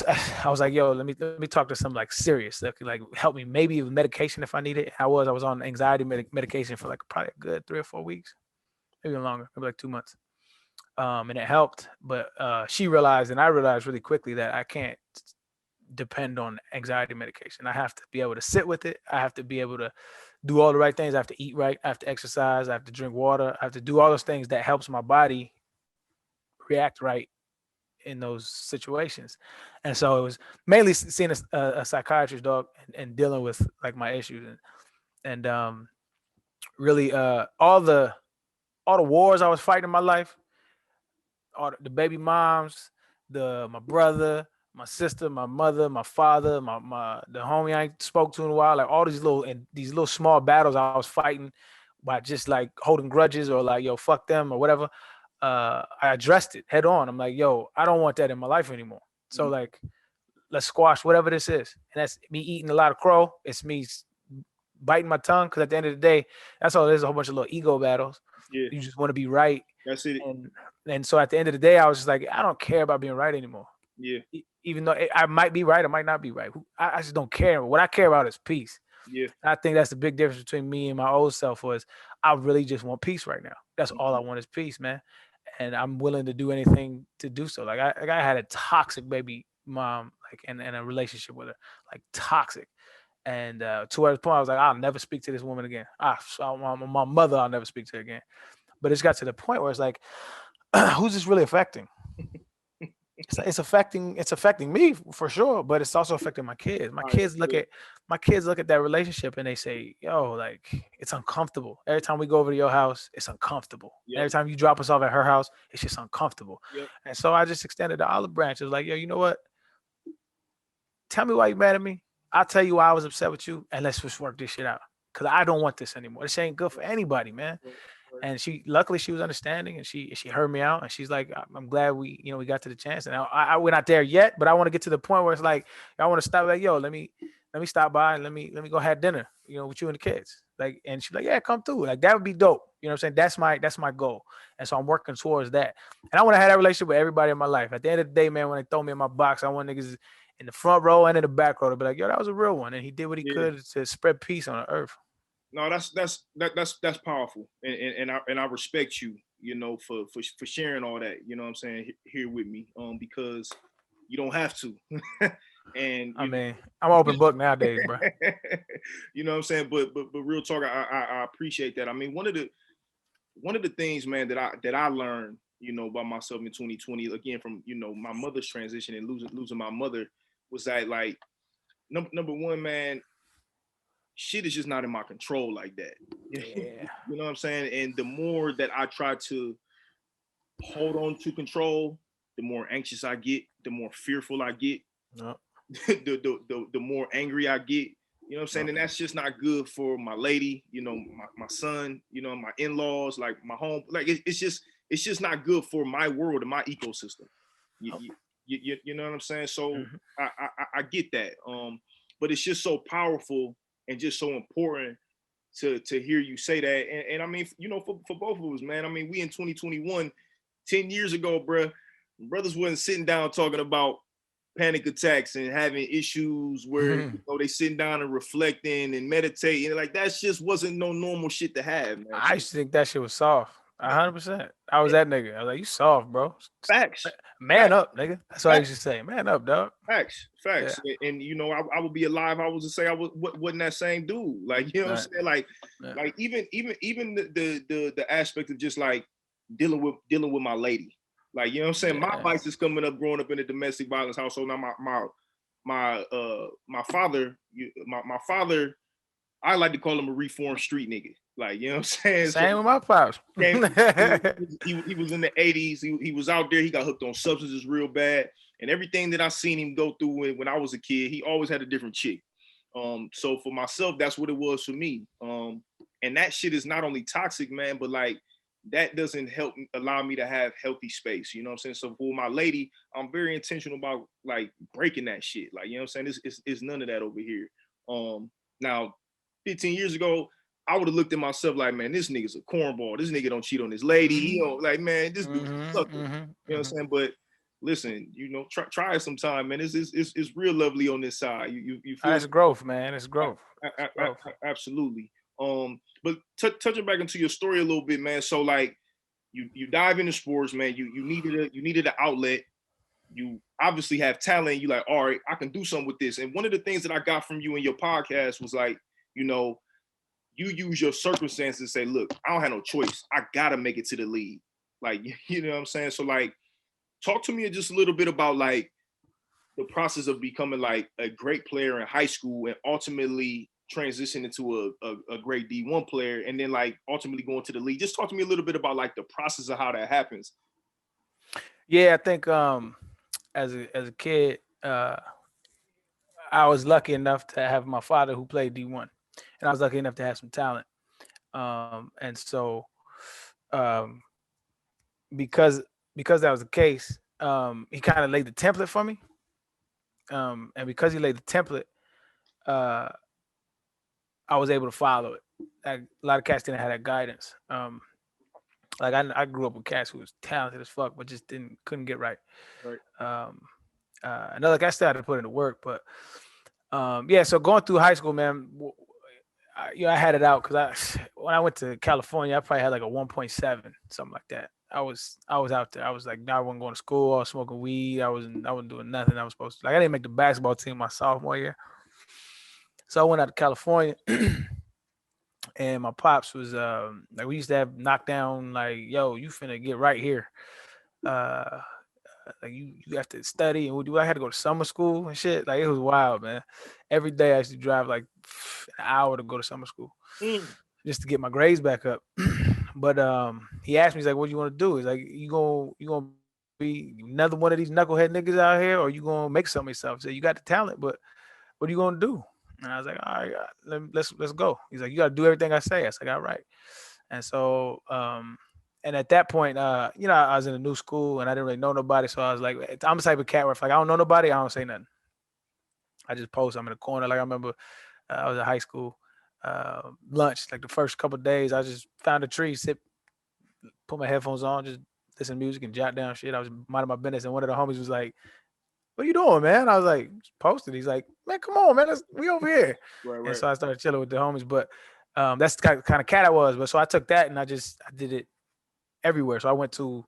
was like, "Yo, let me talk to some like serious that could like help me, maybe with medication if I need it." I was on anxiety medication for like probably a good 3 or 4 weeks, maybe longer, maybe like 2 months. And it helped, but she realized, and I realized really quickly that I can't depend on anxiety medication. I have to be able to sit with it. I have to be able to do all the right things. I have to eat right. I have to exercise. I have to drink water. I have to do all those things that helps my body react right in those situations. And so it was mainly seeing a psychiatrist, dog, and dealing with like my issues and really all the wars I was fighting in my life, all the baby moms, my brother, my sister, my mother, my father, my the homie I ain't spoke to in a while, like all these little small battles I was fighting by just like holding grudges or like, yo, fuck them or whatever. I addressed it head on. I'm like, yo, I don't want that in my life anymore. So like, let's squash whatever this is. And that's me eating a lot of crow. It's me biting my tongue, because at the end of the day, that's all. There's a whole bunch of little ego battles. Yeah. You just want to be right. That's it. And so at the end of the day, I was just like, I don't care about being right anymore. Yeah. Even though I might be right, I might not be right. I just don't care. What I care about is peace. Yeah. I think that's the big difference between me and my old self was I really just want peace right now. That's all I want is peace, man. And I'm willing to do anything to do so. Like I had a toxic baby mom, like in a relationship with her, like toxic. And to her point, I was like, I'll never speak to this woman again. My mother, I'll never speak to her again. But it's got to the point where it's like, who's this really affecting? It's affecting me for sure, but it's also affecting my kids. My kids look at that relationship and they say, yo, like, it's uncomfortable. Every time we go over to your house, it's uncomfortable. Yep. Every time you drop us off at her house, it's just uncomfortable. Yep. And so I just extended the olive branch. It was like, yo, you know what? Tell me why you mad at me. I'll tell you why I was upset with you, and let's just work this shit out. Cause I don't want this anymore. This ain't good for anybody, man. And luckily she was understanding, and she heard me out, and she's like, I'm glad we got to the chance. And we're not there yet, but I want to get to the point where it's like, I want to stop. Like, yo, let me stop by and let me go have dinner, with you and the kids. Like, and she's like, yeah, come through. Like, that would be dope. You know what I'm saying? That's my goal. And so I'm working towards that. And I want to have that relationship with everybody in my life. At the end of the day, man, when they throw me in my box, I want niggas in the front row and in the back row to be like, yo, that was a real one. And he did what he could to spread peace on the earth. No, that's powerful. And I respect you, for sharing all that, you know what I'm saying, here with me. Because you don't have to. And I mean, I'm an open book nowadays, bro. You know what I'm saying? But real talk, I appreciate that. I mean, one of the things, man, that I learned, by myself in 2020, again, from, my mother's transition and losing my mother, was that, like, number one, man, shit is just not in my control like that. Yeah. You know what I'm saying? And the more that I try to hold on to control, the more anxious I get, the more fearful I get, the more angry I get. You know what I'm saying? And that's just not good for my lady, my son, my in-laws, like my home. Like, it's just not good for my world and my ecosystem. You know what I'm saying? So I get that. But it's just so powerful and just so important to hear you say that. And I mean, for both of us, man, I mean, we in 2021, 10 years ago, brothers wasn't sitting down talking about panic attacks and having issues where they sitting down and reflecting and meditating. Like, that just wasn't no normal shit to have, man. I used to think that shit was soft. 100%. I was that nigga. I was like, you soft, bro. Facts. Man up, nigga. That's what I used to say. Man up, dog. Facts. Yeah. And I would be alive. I was to say I wasn't that same dude. Like, you know what I'm saying? Like even the aspect of just like dealing with my lady. Like, you know what I'm saying? My vices coming up, growing up in a domestic violence household. Now my father, I like to call him a reformed street nigga. Like, you know what I'm saying? Same with my pops. He was in the 80s. He was out there. He got hooked on substances real bad. And everything that I seen him go through when I was a kid, he always had a different chick. So for myself, that's what it was for me. And that shit is not only toxic, man, but like, that doesn't allow me to have healthy space. You know what I'm saying? So for my lady, I'm very intentional about like breaking that shit. Like, you know what I'm saying? It's none of that over here. Now, 15 years ago, I would have looked at myself like, man, this nigga's a cornball. This nigga don't cheat on his lady. He don't, like, man, this dude's a sucker. You know what I'm saying? But listen, try it sometime, man. It's real lovely on this side. You feel it's growth, man. It's growth. Absolutely. But touching back into your story a little bit, man. So like, you dive into sports, man. You needed an outlet. You obviously have talent. You like, all right, I can do something with this. And one of the things that I got from you in your podcast was like, you use your circumstances to say, look, I don't have no choice. I gotta make it to the league. Like, you know what I'm saying? So like, talk to me just a little bit about like the process of becoming like a great player in high school and ultimately transition into a great D1 player and then like ultimately going to the league. Just talk to me a little bit about like the process of how that happens. Yeah, I think as a kid, I was lucky enough to have my father who played D1, and I was lucky enough to have some talent. And so um, because that was the case, he kind of laid the template for me. And because he laid the template, uh, I was able to follow it. Like, a lot of cats didn't have that guidance. Like I grew up with cats who was talented as fuck, but just couldn't get right. Right. Another cat started to put into work, but yeah. So going through high school, man, I had it out because when I went to California, I probably had like a 1.7, something like that. I was out there. I was like, I wasn't going to school. I was smoking weed. I wasn't doing nothing I was supposed to. Like, I didn't make the basketball team my sophomore year. So I went out to California, and my pops was like, we used to have knockdown, like, yo, you finna get right here. Uh, like, you have to study, and I had to go to summer school and shit. Like, it was wild, man. Every day I used to drive like an hour to go to summer school just to get my grades back up. But he asked me, he's like, what do you want to do? He's like, you gonna be another one of these knucklehead niggas out here, or you gonna make something of yourself? He said, you got the talent, but what are you gonna do? And I was like, all right, let's go. He's like, you gotta do everything I say. I was like, all right. And so and at that point, I was in a new school and I didn't really know nobody. So I was like, I'm the type of cat where if like I don't know nobody, I don't say nothing. I just post. I'm in the corner. Like, I remember I was in high school, lunch, like the first couple of days, I just found a tree, put my headphones on, just listen to music and jot down shit. I was minding my business, and one of the homies was like, what are you doing, man? I was like, posted. He's like, man, come on, man, we over here. Right. And so I started chilling with the homies. But that's the kind of cat I was. But so I took that and I did it everywhere. So I went to,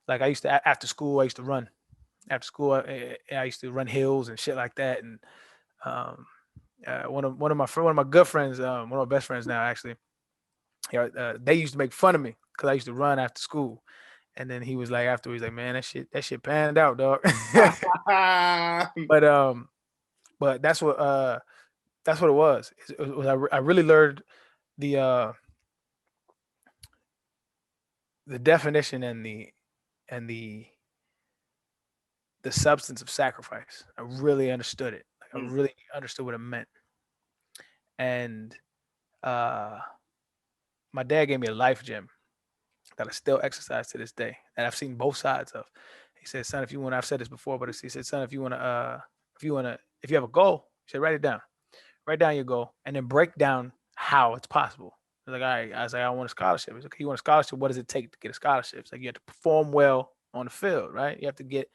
like, I used to, after school, I used to run. After school, I used to run hills and shit like that. And one of my good friends, one of my best friends now, actually, they used to make fun of me because I used to run after school. And then he was like, afterwards, like, man, that shit panned out, dog. But that's what it was. I really learned the definition and the substance of sacrifice. I really understood it. Like, I really understood what it meant. And my dad gave me a life gym that I still exercise to this day, and I've seen both sides of. He said, son, if you want, I've said this before, but he said, son, if you have a goal, he said, write down your goal, and then break down how it's possible. I was like, all right. I was like, I want a scholarship. He's like, okay, you want a scholarship? What does it take to get a scholarship? It's like, you have to perform well on the field, right? You have to get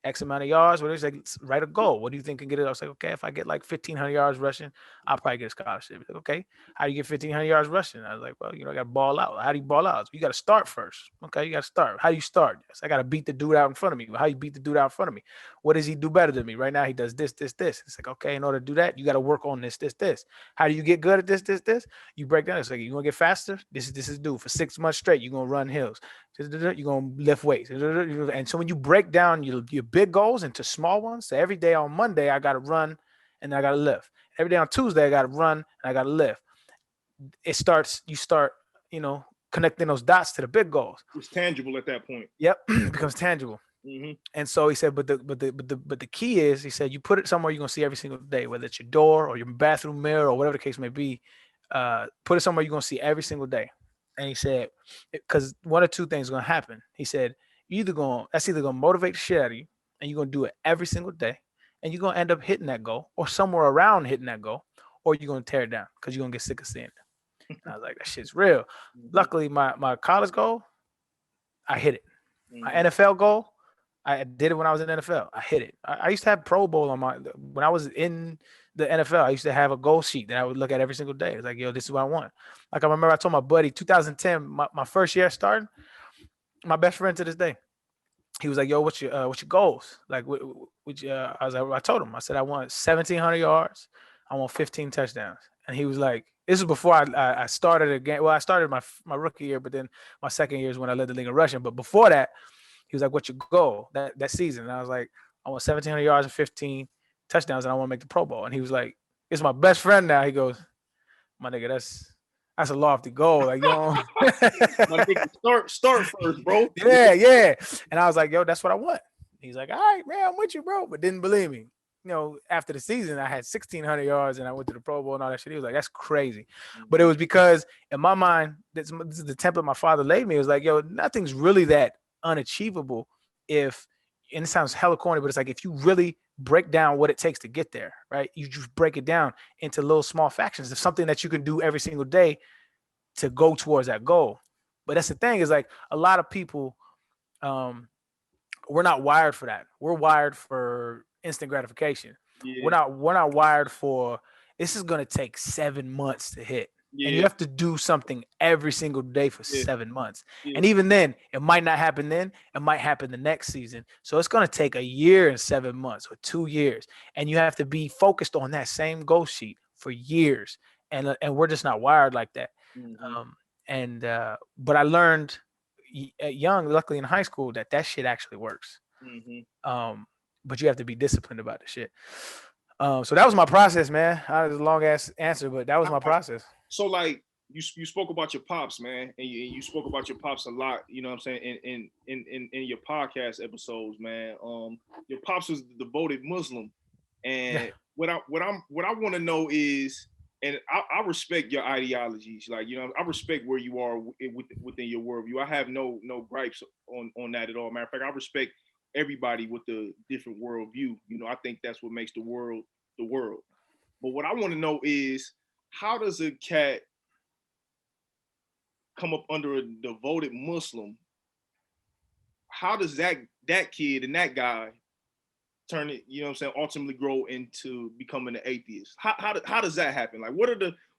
X amount of yards. What is like, write a goal. What do you think can get it? I was like, okay, if I get like 1,500 yards rushing, I'll probably get a scholarship. He's like, okay, how do you get 1,500 yards rushing? I was like, well, I got to ball out. How do you ball out? You got to start first. Okay, you got to start. How do you start? I got to beat the dude out in front of me. How you beat the dude out in front of me? What does he do better than me? Right now, he does this, this, this. It's like, okay, in order to do that, you got to work on this, this, this. How do you get good at this, this, this? You break down. It's like, you want to get faster? This is do for 6 months straight. You're going to run hills. You're going to lift weights. And so when you break down your big goals into small ones, so every day on Monday, I got to run and then I got to lift. Every day on Tuesday, I got to run and I got to lift. You start, connecting those dots to the big goals. It's tangible at that point. Yep. It becomes tangible. Mm-hmm. And so he said, but the key is, he said, you put it somewhere you're going to see every single day, whether it's your door or your bathroom mirror or whatever the case may be, put it somewhere you're going to see every single day. And he said, because one or two things are going to happen. He said, that's either going to motivate the shit out of you and you're going to do it every single day and you're going to end up hitting that goal or somewhere around hitting that goal, or you're going to tear it down because you're going to get sick of seeing it. And I was like, that shit's real. Mm-hmm. Luckily, my college goal, I hit it. Mm-hmm. My NFL goal, I did it when I was in the NFL. I hit it. I used to have Pro Bowl when I was in the NFL. I used to have a goal sheet that I would look at every single day. It's like, yo, this is what I want. Like, I remember I told my buddy, 2010, my first year starting, my best friend to this day, he was like, yo, what's your goals? Like, I told him, I said, I want 1,700 yards. I want 15 touchdowns. And he was like, this is before I started again. Well, I started my rookie year, but then my second year is when I led the league in rushing. But before that, he was like, what's your goal that season? And I was like, I want 1,700 yards and 15 touchdowns, and I want to make the Pro Bowl. And he was like, it's my best friend now. He goes, my nigga, that's a lofty goal. Like, my nigga, start first, bro. Yeah. And I was like, yo, that's what I want. He's like, all right, man, I'm with you, bro. But didn't believe me. after the season, I had 1,600 yards and I went to the Pro Bowl and all that shit. He was like, that's crazy. But it Mhm. was because in my mind, this is the template my father laid me. It was like, yo, nothing's really that unachievable if, and it sounds hella corny, but it's like if you really break down what it takes to get there, right? You just break it down into little small factions of something that you can do every single day to go towards that goal. But that's the thing is like a lot of people, um, we're not wired for that. We're wired for instant gratification. We're Yeah, not we're not wired for this is gonna take 7 months to hit. And you yeah, have to do something every single day for yeah, 7 months. yeah. And even then, it might not happen then, it might happen the next season. So it's gonna take a year and 7 months or 2 years. And you have to be focused on that same goal sheet for years. And we're just not wired like that. Mhm, Um, and but I learned at young, luckily in high school, that shit actually works. mhm. Um, but you have to be disciplined about the shit. So that was my process, man. That was a long ass answer, but that was my process. So like you spoke about your pops, man, and you spoke about your pops a lot. You know what I'm saying in your podcast episodes, man. Your pops was a devoted Muslim, Yeah. and what I want to know is, and I respect your ideologies, like I respect where you are within your worldview. I have no gripes on that at all. Matter of fact, I respect everybody with the different worldview. I think that's what makes the world the world. But what I want to know is, how does a cat come up under a devoted Muslim? How does that kid and that guy turn it, what I'm saying, ultimately grow into becoming an atheist? How does that happen? Like,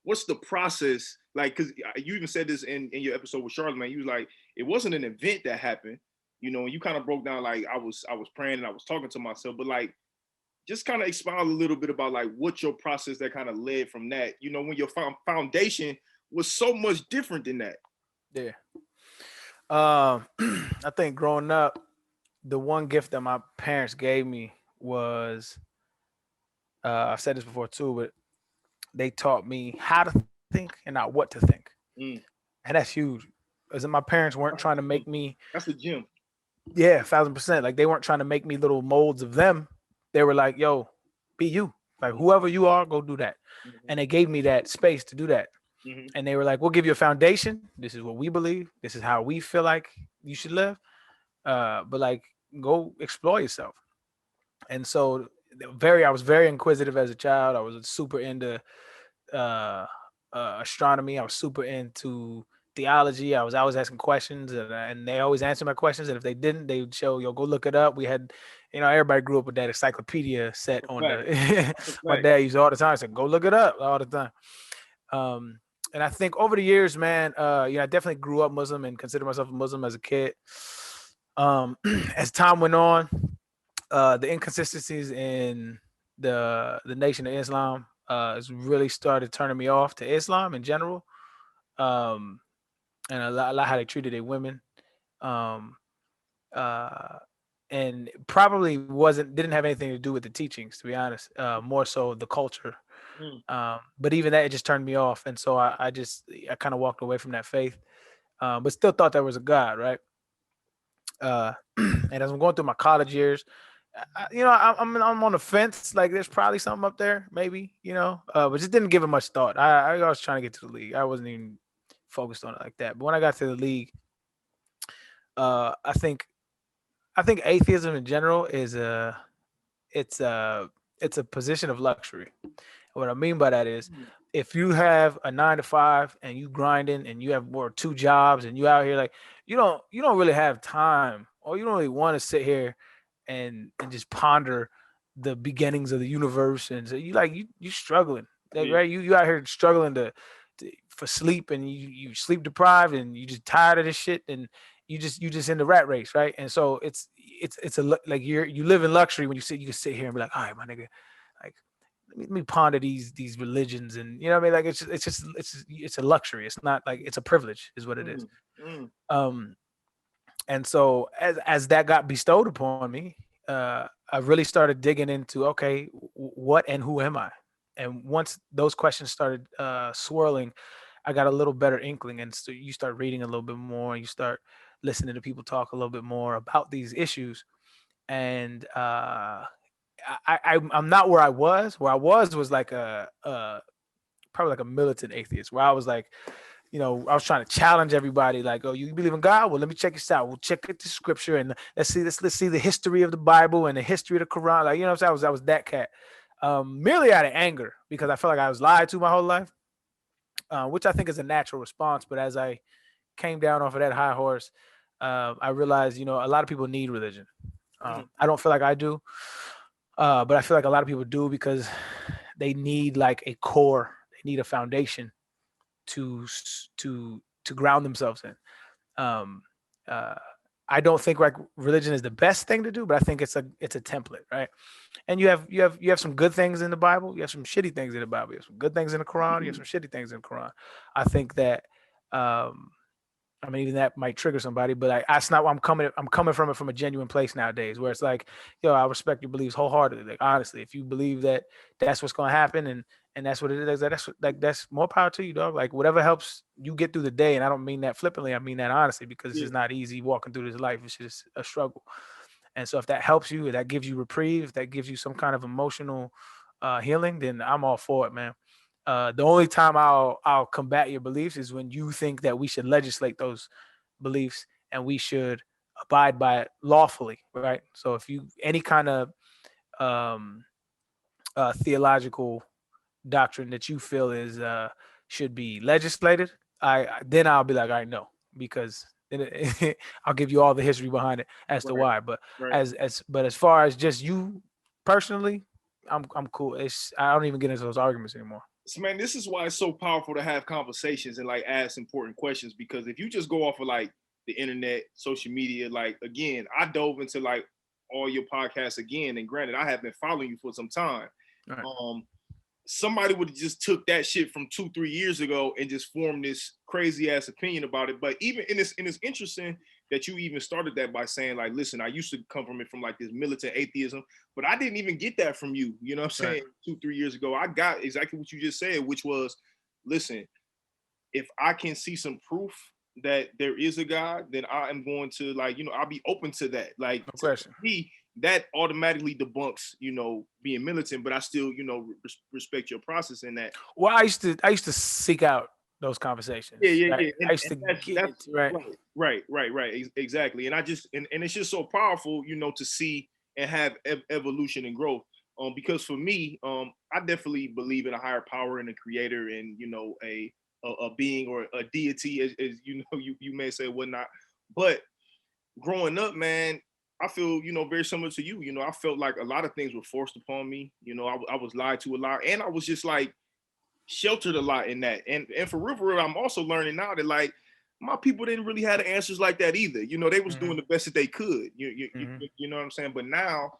what's the process? Like, because you even said this in your episode with Charlamagne. You was like, it wasn't an event that happened, and you kind of broke down like I was praying and I was talking to myself, but like just kind of expound a little bit about like what your process that kind of led from that, when your foundation was so much different than that. Yeah. Um, I think growing up, the one gift that my parents gave me was I've said this before too, but they taught me how to think and not what to think. Mm. And that's huge. Because my parents weren't That's trying to the make gym. me, That's the gym. yeah, 1,000%. Like they weren't trying to make me little molds of them. They were like, yo, be you. Like whoever you are, go do that. Mm-hmm. And they gave me that space to do that. Mm-hmm. And they were like, we'll give you a foundation. This is what we believe. This is how we feel like you should live. But like, go explore yourself. And so, I was very inquisitive as a child. I was super into uh, astronomy. I was super into theology. I was always asking questions, and they always answered my questions. And if they didn't, they would show, yo, go look it up. We had, everybody grew up with that encyclopedia set That's a on fact. the. That's a My fact. dad used all the time. I said, go look it up all the time. Um, and I think over the years, man, I definitely grew up Muslim and considered myself a Muslim as a kid. As time went on, the inconsistencies in the Nation of Islam has really started turning me off to Islam in general, um, and a lot how they treated their women, um, uh, and probably didn't have anything to do with the teachings, to be honest. More so the culture. Mm. But even that, it just turned me off, and so I kind of walked away from that faith, but still thought there was a God, right? And as I'm going through my college years, I'm on the fence. Like, there's probably something up there, maybe, but just didn't give it much thought. I was trying to get to the league. I wasn't even focused on it like that. But when I got to the league, I think atheism in general it's a it's a position of luxury. What I mean by that is, Mm. if you have a 9 to 5 and you grinding and you have more 2 jobs and you out here, like, you don't really have time, or you don't really want to sit here and just ponder the beginnings of the universe. And so you struggling, like, Yeah. right? You out here struggling for sleep, and you sleep deprived, and you just tired of this shit, and you just in the rat race, right? And so like you live in luxury when you can sit here and be like, all right, my nigga, like, let me ponder these religions, and you know what I mean. Like, it's a luxury. It's not like it's a privilege, is what it is. Mm. Mm. Um, and so as that got bestowed upon me, I really started digging into, okay, what and who am I? And once those questions started swirling, I got a little better inkling, and so you start reading a little bit more, and you start listening to people talk a little bit more about these issues, and I'm not where I was. Where I was like probably like a militant atheist, where I was like, I was trying to challenge everybody. Like, oh, you believe in God? Well, let me check this out. We'll check it the scripture and let's see the history of the Bible and the history of the Quran. Like, what I'm saying? I was that cat. Merely out of anger because I felt like I was lied to my whole life, which I think is a natural response. But as I came down off of that high horse, I realized, a lot of people need religion. I don't feel like I do, but I feel like a lot of people do because they need like a core, they need a foundation to ground themselves in. Um, I don't think like religion is the best thing to do, but I think it's a template, right? And you have some good things in the Bible, you have some shitty things in the Bible, you have some good things in the Quran, you have some shitty things in the Quran. I think that I mean, even that might trigger somebody, but that's not where I'm coming. I'm coming from it from a genuine place nowadays, where it's like, I respect your beliefs wholeheartedly. Like, honestly, if you believe that that's what's going to happen and that's what it is, that's more power to you, dog. Like, whatever helps you get through the day, and I don't mean that flippantly. I mean that honestly, because it's just not easy walking through this life. It's just a struggle. And so, if that helps you, if that gives you reprieve, if that gives you some kind of emotional healing, then I'm all for it, man. The only time I'll combat your beliefs is when you think that we should legislate those beliefs and we should abide by it lawfully, right? So if you any kind of um, theological doctrine that you feel is should be legislated, then I'll be like, I know, because then I'll give you all the history behind it as to why. But as far as just you personally, I'm cool. I don't even get into those arguments anymore. So, man, this is why it's so powerful to have conversations and like ask important questions, because if you just go off of like the internet, social media, like, again, I dove into like all your podcasts again, and granted, I have been following you for some time. Right. Somebody would have just took that shit from 2-3 years ago and just formed this crazy ass opinion about it. But even in this interesting that you even started that by saying, like, listen, I used to come from it from like this militant atheism, but I didn't even get that from you. You know what I'm saying? Right. 2-3 years ago, I got exactly what you just said, which was, listen, if I can see some proof that there is a God, then I am going to, like, I'll be open to that. Like, no question. Me, that automatically debunks, being militant, but I still, respect your process in that. Well, I used to seek out those conversations. Yeah. Right? And, I used to get it, right. Exactly. And I just, and it's just so powerful, to see and have evolution and growth. Because for me, I definitely believe in a higher power and a creator and, a being or a deity, as you may say, whatnot. But growing up, man, I feel, very similar to you. I felt like a lot of things were forced upon me. I was lied to a lot, and I was just like sheltered a lot in that. And for real, I'm also learning now that, like, my people didn't really have the answers like that either. They was doing the best that they could. You know what I'm saying? But now,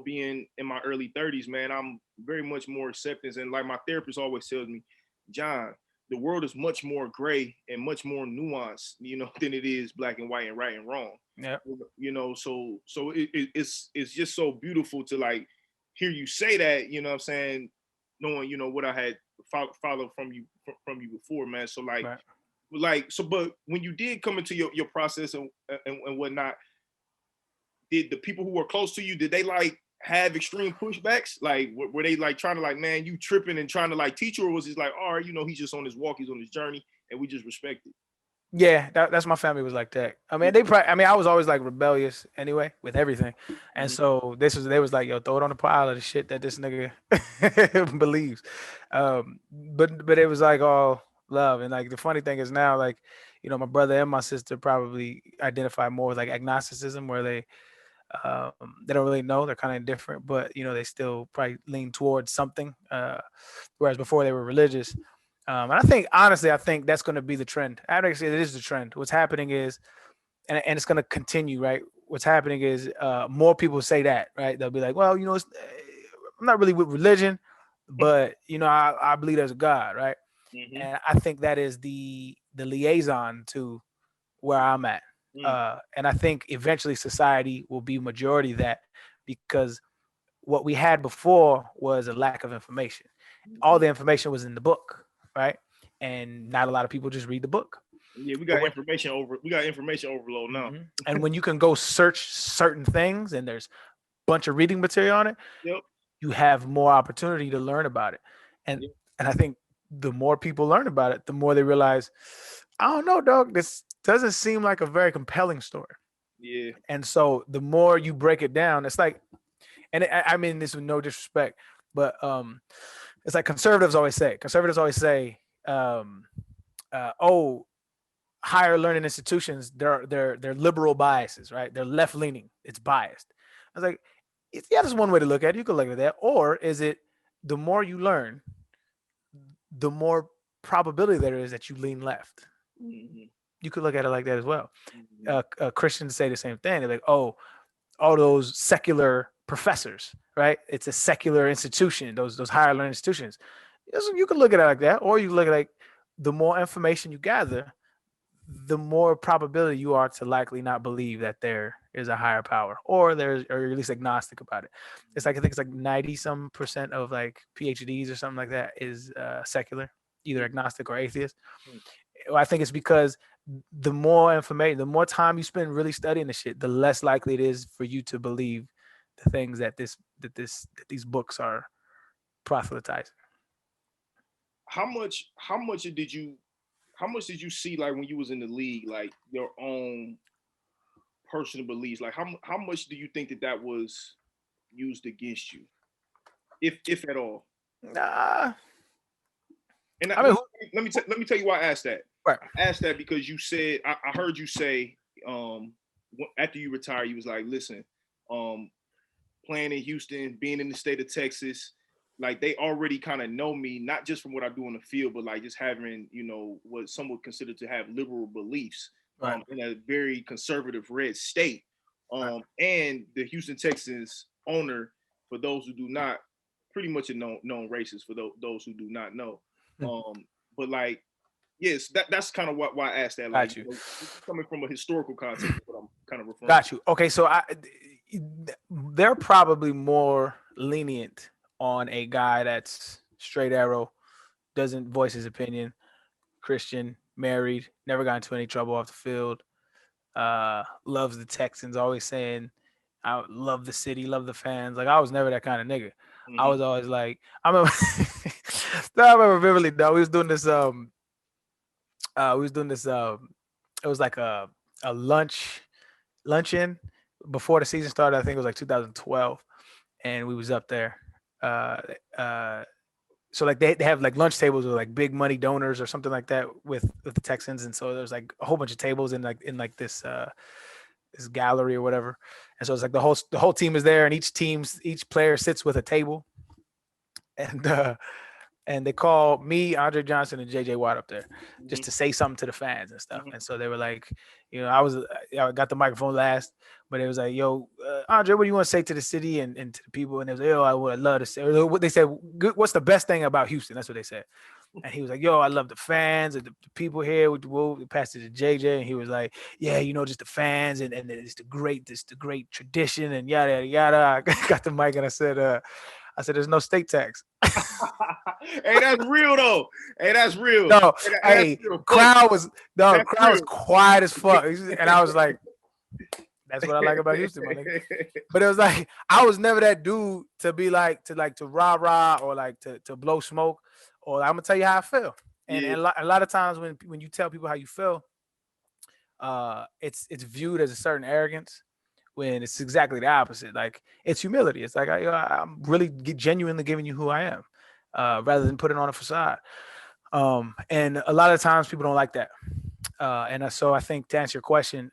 being in my early 30s, man, I'm very much more acceptance. And like my therapist always tells me, John, the world is much more gray and much more nuanced, than it is black and white and right and wrong. Yeah. So it's just so beautiful to like hear you say that, what I'm saying, knowing, what I had followed from you before, man. So but when you did come into your process and whatnot, did the people who were close to you, did they like have extreme pushbacks? Like, were they like trying to like, man, you tripping and trying to like teach you, or was it like, all right, he's just on his walk, he's on his journey, and we just respect it? Yeah, that's my family was like that. I mean, I was always like rebellious anyway with everything, and so they was like, yo, throw it on the pile of the shit that this nigga believes. But it was like all love, and like the funny thing is now, like, my brother and my sister probably identify more with like agnosticism, where they don't really know, they're kind of indifferent, but they still probably lean towards something. Whereas before they were religious. And I think that's going to be the trend. Actually, it is the trend. What's happening is, and it's going to continue, right? What's happening is more people say that, right? They'll be like, well, I'm not really with religion, but, I believe there's a God, right? Mm-hmm. And I think that is the liaison to where I'm at. And I think eventually society will be majority of that, because what we had before was a lack of information. All the information was in the book, right? And not a lot of people just read the book. Yeah, we got information overload now. And when you can go search certain things, and there's bunch of reading material on it, Yep. you have more opportunity to learn about it. And Yep. and I think the more people learn about it, the more they realize, I don't know, dog, this doesn't seem like a very compelling story. Yeah. And so the more you break it down, it's like, and I mean this with no disrespect, but it's like conservatives always say. Conservatives always say, oh, higher learning institutions, they're liberal biases, right? They're left leaning. It's biased. I was like, yeah, that's one way to look at it. You could look at that. Or is it the more you learn, the more probability there is that you lean left? Mm-hmm. You could look at it like that as well. Mm-hmm. Christians say the same thing. They're like, oh, all those secular professors, right? It's a secular institution. Those higher learning institutions. You could look at it like that, or you look at like the more information you gather, the more probability you are to likely not believe that there is a higher power, or or you're at least agnostic about it. It's like I think it's like 90% of like PhDs or something like that is secular, either agnostic or atheist. Well, I think it's because the more information, the more time you spend really studying the shit, the less likely it is for you to believe the things that these books are proselytizing. How much did you see like when you was in the league, like your own personal beliefs? Like how much do you think that was used against you, if at all? Nah, And I mean, let me tell you why I asked that. right. I asked that because you said I heard you say after you retire, you was like, listen, um, playing in Houston, being in the state of Texas, like they already kind of know me, not just from what I do on the field, but like just having, what some would consider to have liberal beliefs Right. in a very conservative red state. Right. And the Houston Texans owner, for those who do not, pretty much a known racist for those who do not know. But like, yes, that's kind of why I asked that. Like, Got you. coming from a historical context, is what I'm kind of referring to. Got you. Okay, so they're probably more lenient on a guy that's straight arrow, doesn't voice his opinion, Christian, married, never got into any trouble off the field, loves the Texans, always saying, I love the city, love the fans. Like I was never that kind of nigga. I Mm-hmm. was always like, I remember no, I remember vividly though. We was doing this it was like a luncheon before the season started. I think it was like 2012, and we was up there. Uh, uh, so like they have like lunch tables with like big money donors or something like that with the Texans, and so there's like a whole bunch of tables in this this gallery or whatever, and so it's like the whole team is there, and each player sits with a table, and they call me, Andre Johnson, and JJ Watt up there just to say something to the fans and stuff. Mm-hmm. And so they were like, I got the microphone last, but it was like, yo, Andre, what do you want to say to the city and to the people? And it was like, yo, I would love to say, or what they said, what's the best thing about Houston? That's what they said. And he was like, yo, I love the fans and the people here. We passed it to JJ, and he was like, yeah, just the fans and it's the great tradition and yada, yada, yada. I got the mic and I said, there's no state tax. Hey, that's real though. Hey, that's real. No, That's hey, real. crowd was That's crowd was real. quiet as fuck, and I was like, "That's what I like about Houston, my nigga." But it was like I was never that dude to be like to rah rah or like to blow smoke, or I'm gonna tell you how I feel. And Yeah. a lot of times when you tell people how you feel, it's viewed as a certain arrogance when it's exactly the opposite. Like it's humility. It's like I'm really genuinely giving you who I am, rather than putting on a facade. And a lot of times people don't like that. So I think to answer your question,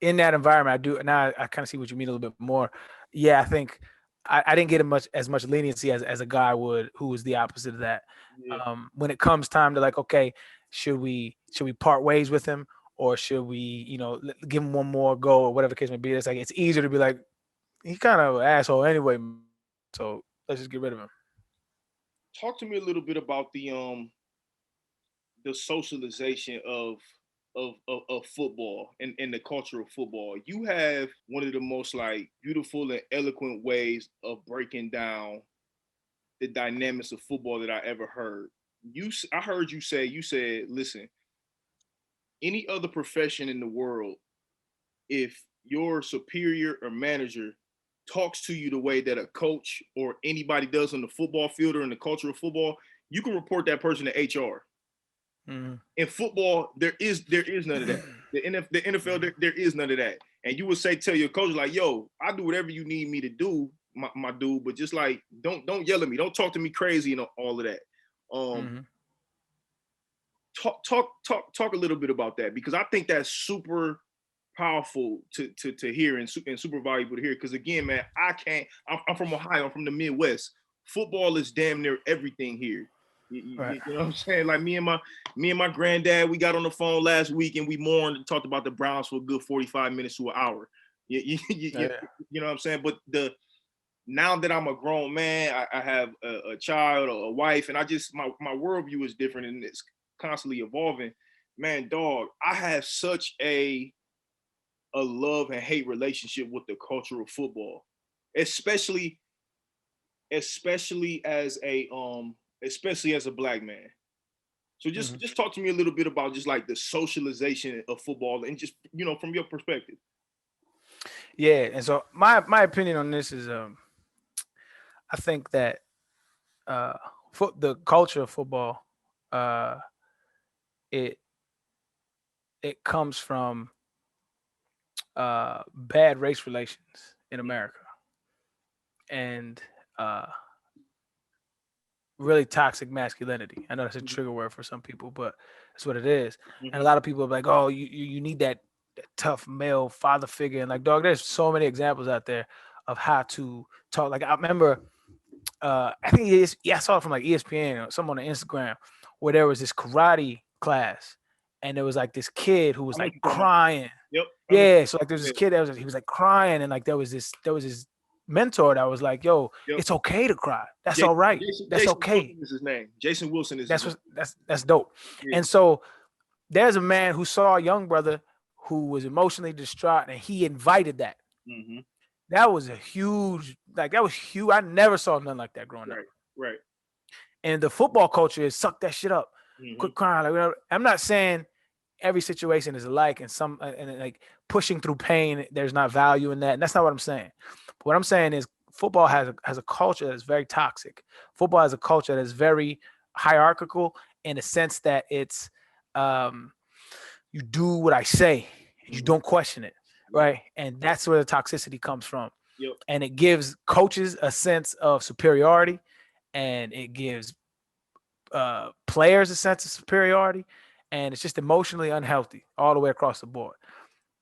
in that environment, I do now. I kind of see what you mean a little bit more. Yeah, I think I didn't get as much leniency as a guy would who was the opposite of that. Yeah. When it comes time to like, okay, should we part ways with him, or should we, give him one more go, or whatever the case may be? It's like it's easier to be like, he kind of an asshole anyway, so let's just get rid of him. Talk to me a little bit about the socialization of football and the culture of football. You have one of the most like beautiful and eloquent ways of breaking down the dynamics of football that I ever heard. I heard you said, listen, any other profession in the world, if your superior or manager talks to you the way that a coach or anybody does on the football field or in the culture of football, you can report that person to HR. Mm-hmm. In football, there is none of that. The NFL, there is none of that. And you would tell your coach like, "Yo, I do whatever you need me to do, my dude, but just like don't yell at me, don't talk to me crazy and all of that." Mm-hmm. Talk a little bit about that, because I think that's super powerful to hear and super valuable to hear. Because again, man, I'm from Ohio, I'm from the Midwest. Football is damn near everything here. Right. You know what I'm saying? Like me and my granddad, we got on the phone last week and we mourned and talked about the Browns for a good 45 minutes to an hour. You know what I'm saying? But now that I'm a grown man, I have a child or a wife, and my worldview is different and it's constantly evolving. Man, dog, I have such a love and hate relationship with the culture of football, especially as a black man. So just talk to me a little bit about just like the socialization of football and just, from your perspective. Yeah, and so my opinion on this is I think that the culture of football it comes from bad race relations in America and really toxic masculinity. I know that's a trigger word for some people, but that's what it is. And a lot of people are like, "Oh, you need that tough male father figure," and like, dog, there's so many examples out there of how to talk. Like, I remember, I think I saw it from like ESPN or someone on Instagram where there was this karate class, and there was like this kid who was like crying. Yep. Yeah, so like there's this kid that he was like crying, and like there was this mentor that was like, "Yo, it's okay to cry. That's all right. That's okay." Wilson is his name. Jason Wilson is. That's dope. Yeah. And so there's a man who saw a young brother who was emotionally distraught, and he invited that. Mm-hmm. That was huge. I never saw nothing like that growing up. Right. And the football culture is suck that shit up. Mm-hmm. Quit crying. Like, I'm not saying every situation is alike, and like pushing through pain, there's not value in that. And that's not what I'm saying. But what I'm saying is football has a culture that is very toxic. Football has a culture that is very hierarchical in the sense that it's you do what I say, you don't question it, right? And that's where the toxicity comes from. Yep. And it gives coaches a sense of superiority, and it gives players a sense of superiority, and it's just emotionally unhealthy all the way across the board.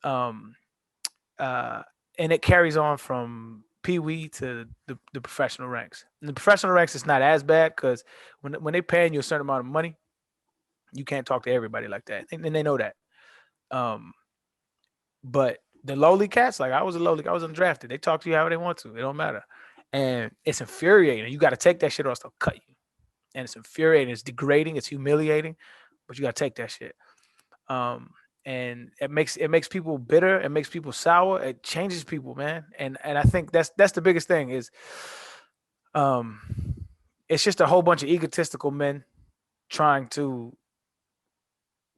And it carries on from Pee-wee to the professional ranks. In the professional ranks, it's not as bad because when they're paying you a certain amount of money, you can't talk to everybody like that, and they know that. But the lowly cats, like I was undrafted. They talk to you how they want to. It don't matter, and it's infuriating. You got to take that shit or else they'll cut you. And it's infuriating. It's degrading. It's humiliating. But you got to take that shit. And it makes people bitter. It makes people sour. It changes people, man. And I think that's the biggest thing is, it's just a whole bunch of egotistical men trying to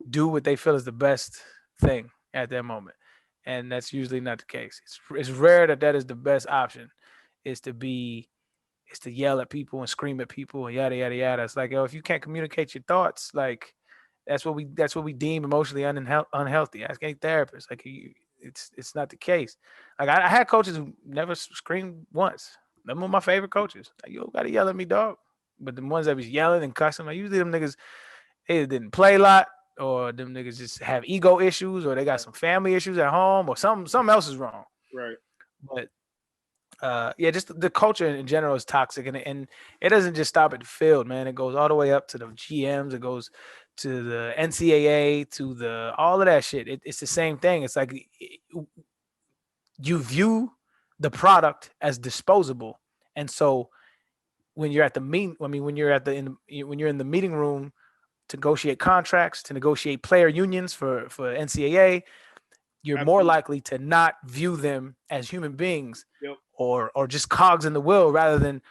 do what they feel is the best thing at that moment, and that's usually not the case. It's rare that is the best option, is to yell at people and scream at people and yada yada yada. It's like, if you can't communicate your thoughts, like that's what we deem emotionally unhealthy. Ask any therapist. Like, it's not the case. Like I had coaches who never screamed once. Them were my favorite coaches. Like, you gotta yell at me, dog. But the ones that was yelling and cussing, like usually them niggas either didn't play a lot, or them niggas just have ego issues, or they got some family issues at home, or something else is wrong. Right. But just the culture in general is toxic, and it doesn't just stop at the field, man. It goes all the way up to the GMs. It goes to the NCAA, to all of that shit. It's the same thing. It's like you view the product as disposable, and so when you're at the meeting, when you're in the meeting room to negotiate contracts, to negotiate player unions for NCAA, you're Absolutely. more likely to not view them as human beings. Yep. or just cogs in the wheel, rather than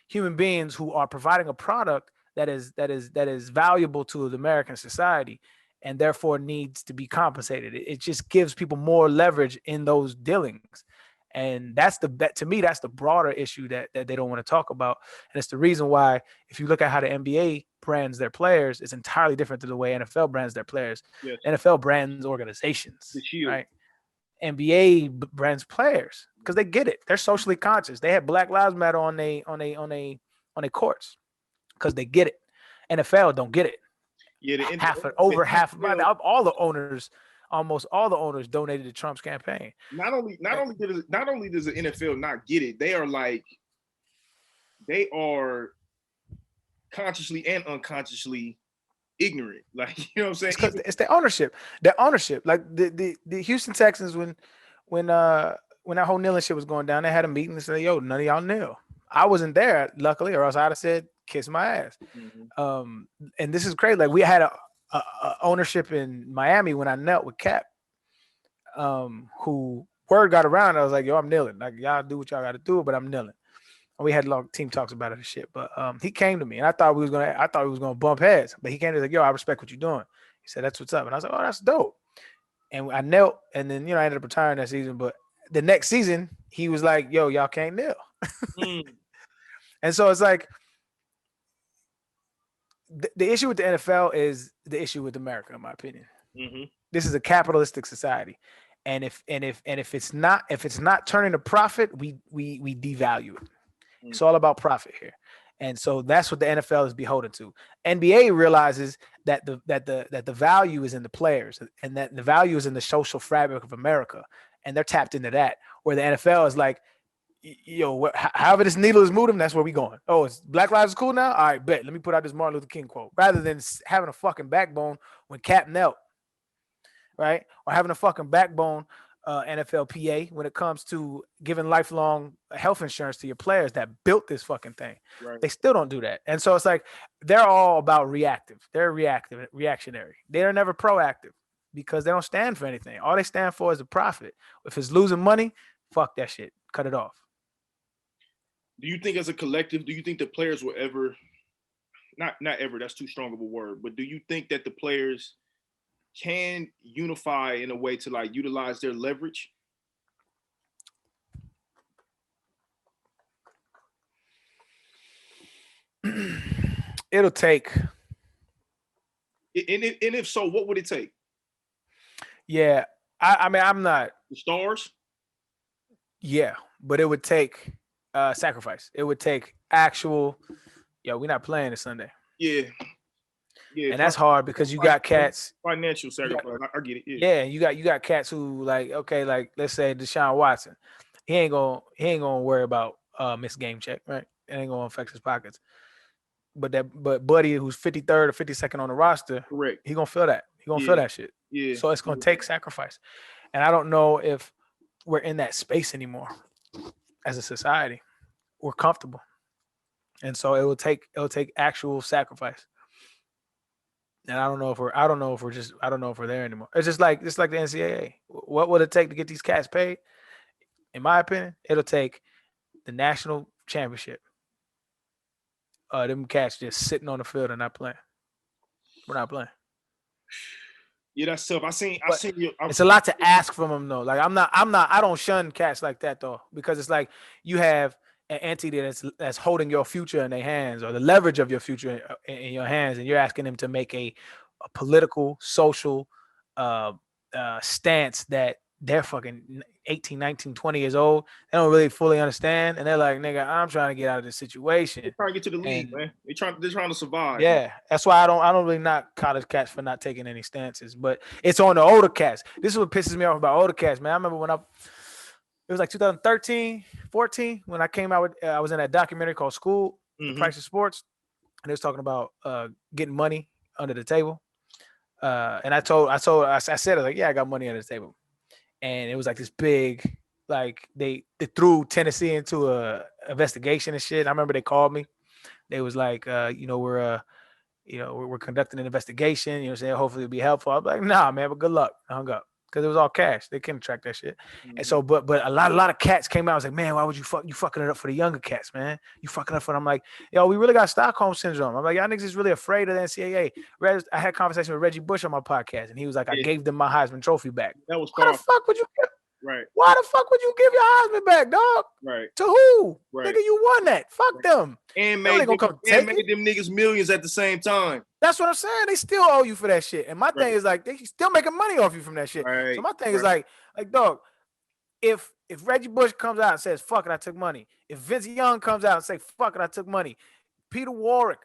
human beings who are providing a product that is valuable to the American society. and therefore needs to be compensated. It just gives people more leverage in those dealings. And to me, that's the broader issue that they don't want to talk about. And it's the reason why, if you look at how the NBA brands their players, it's entirely different than the way NFL brands their players. Yes. NFL brands organizations, The shield. right? NBA brands players because they get it. They're socially conscious. They have Black Lives Matter on a courts because they get it. NFL don't get it. Yeah, Almost all the owners donated to Trump's campaign. Not only does the NFL not get it, they are consciously and unconsciously ignorant. Like, you know what I'm saying? It's their ownership. Their ownership. Like the Houston Texans, when that whole kneeling shit was going down, they had a meeting and said, "Yo, none of y'all kneel." I wasn't there, luckily, or else I'd have said, "Kiss my ass." Mm-hmm. And this is great. Like, we had a ownership in Miami when I knelt with Cap, who word got around. I was like, "Yo, I'm kneeling. Like, y'all do what y'all got to do, but I'm kneeling." And we had long team talks about it and shit. But he came to me, and I thought he was gonna bump heads. But he came to me like, "Yo, I respect what you're doing." He said, "That's what's up." And I was like, "Oh, that's dope." And I knelt, and then I ended up retiring that season. But the next season, he was like, "Yo, y'all can't kneel." And so it's like, the issue with the NFL is the issue with America, in my opinion. Mm-hmm. This is a capitalistic society, and if it's not turning a profit, we devalue it. Mm-hmm. It's all about profit here, and so that's what the NFL is beholden to. NBA realizes that the value is in the players, and that the value is in the social fabric of America, and they're tapped into that. Where the NFL is like, yo, however this needle is moving, that's where we going. Oh, it's Black Lives is cool now? All right, bet. Let me put out this Martin Luther King quote. Rather than having a fucking backbone when Cap knelt, right? Or having a fucking backbone, NFLPA, when it comes to giving lifelong health insurance to your players that built this fucking thing. Right. They still don't do that. And so it's like, they're all about reactive. They're reactionary. They're never proactive because they don't stand for anything. All they stand for is a profit. If it's losing money, fuck that shit. Cut it off. Do you think, as a collective, do you think the players will ever, not ever, that's too strong of a word, but do you think that the players can unify in a way to like utilize their leverage? It'll take. And if so, what would it take? Yeah, I mean, I'm not. The stars? Yeah, but it would take sacrifice. It would take actual, we're not playing this Sunday. Yeah. And that's hard because you got cats. Financial sacrifice. I get it. Yeah, you got cats who, like, okay, like, let's say Deshaun Watson. He ain't gonna worry about missed game check, right? It ain't gonna affect his pockets. But Buddy, who's 53rd or 52nd on the roster, correct, he gonna feel that. He gonna feel that shit. Yeah. So it's gonna take sacrifice. And I don't know if we're in that space anymore as a society. We're comfortable. And so it'll take actual sacrifice. And I don't know if we're there anymore. It's just like the NCAA. What would it take to get these cats paid? In my opinion, it'll take the national championship. Them cats just sitting on the field and not playing. We're not playing. Yeah, that's tough. I seen you. It's a lot to ask from them though. Like I don't shun cats like that though, because it's like you have an entity that's holding your future in their hands, or the leverage of your future in your hands, and you're asking them to make a political, social stance that they're fucking 18, 19, 20 years old. They don't really fully understand, and they're like, "Nigga, I'm trying to get out of this situation." They're trying to get to the league, man. They're trying to survive. Yeah, that's why I don't really knock college cats for not taking any stances, but it's on the older cats. This is what pisses me off about older cats, man. I remember when it was like 2013, 14, when I came out with, I was in that documentary called School, The Price of Sports, and it was talking about getting money under the table. And I said, like, yeah, I got money under the table. And it was like this big, like they threw Tennessee into a investigation and shit. I remember they called me. They was like, we're conducting an investigation. You know what I'm saying? Hopefully it'll be helpful. I was like, nah, man, but good luck. I hung up. because it was all cash. They couldn't track that shit. Mm-hmm. And so, but a lot of cats came out. I was like, man, why would you fucking it up for the younger cats, man? You fucking up for them. I'm like, yo, we really got Stockholm syndrome. I'm like, y'all niggas is really afraid of the NCAA. I had a conversation with Reggie Bush on my podcast, and he was like, I gave them my Heisman Trophy back. That was why the fuck would you? Right. Why the fuck would you give your Heisman back, dog? Right. To who? Right. Nigga, you won that. Fuck them. And made them niggas millions at the same time. That's what I'm saying. They still owe you for that shit. And my thing is like, they still making money off you from that shit. Right. So my thing is like, dog, if Reggie Bush comes out and says, fuck it, I took money. If Vince Young comes out and say, fuck it, I took money. Peter Warwick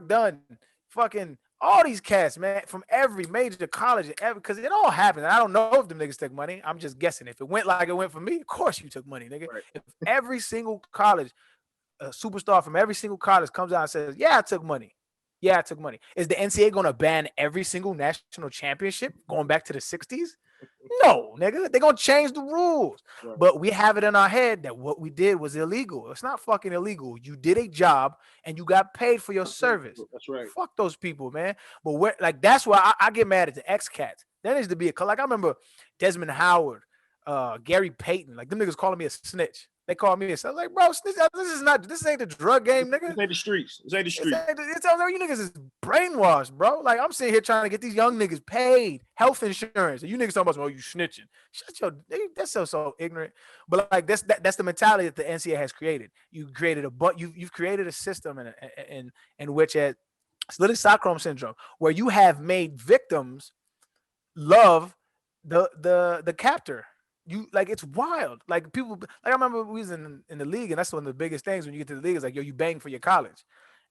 Dunn, fucking all these cats, man, from every major college, because it all happened. I don't know if them niggas took money. I'm just guessing. If it went like it went for me, of course you took money, nigga. Right. If every single college, a superstar from every single college comes out and says, yeah, I took money. Yeah, I took money. Is the NCAA going to ban every single national championship going back to the 60s? No, nigga. They're going to change the rules. Right. But we have it in our head that what we did was illegal. It's not fucking illegal. You did a job and you got paid for your service. That's right. Fuck those people, man. But that's why I get mad at the ex-cats. There needs to be like I remember Desmond Howard, Gary Payton. Like them niggas calling me a snitch. They call me a snitch. Like, bro, this ain't the drug game, nigga. This ain't the streets. It's you niggas is brainwashed, bro. Like I'm sitting here trying to get these young niggas paid health insurance, and you niggas talking about, oh, you snitching. Shut your. That's so ignorant. But like that's the mentality that the NCAA has created. You created you've created a system in which it's literally Stockholm syndrome, where you have made victims love the captor. You like it's wild. Like people, like I remember we was in the league, and that's one of the biggest things when you get to the league is like, yo, you bang for your college.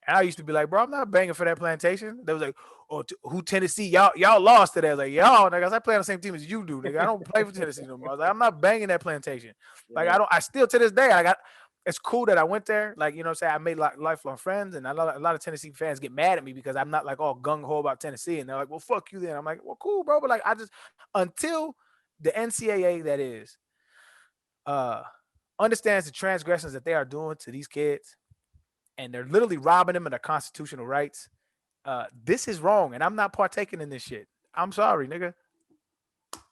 And I used to be like, bro, I'm not banging for that plantation. They was like, oh, who Tennessee? Y'all lost today. I was like, y'all, nigga, I play on the same team as you do, nigga. I don't play for Tennessee no more. I was like, I'm not banging that plantation. Like I still to this day, it's cool that I went there. Like, you know what I'm saying? I made lifelong friends, and a lot of Tennessee fans get mad at me because I'm not like all gung-ho about Tennessee. And they're like, well, fuck you then. I'm like, well, cool, bro. But like, until the NCAA that is understands the transgressions that they are doing to these kids, and they're literally robbing them of their constitutional rights. This is wrong, and I'm not partaking in this shit. I'm sorry, nigga.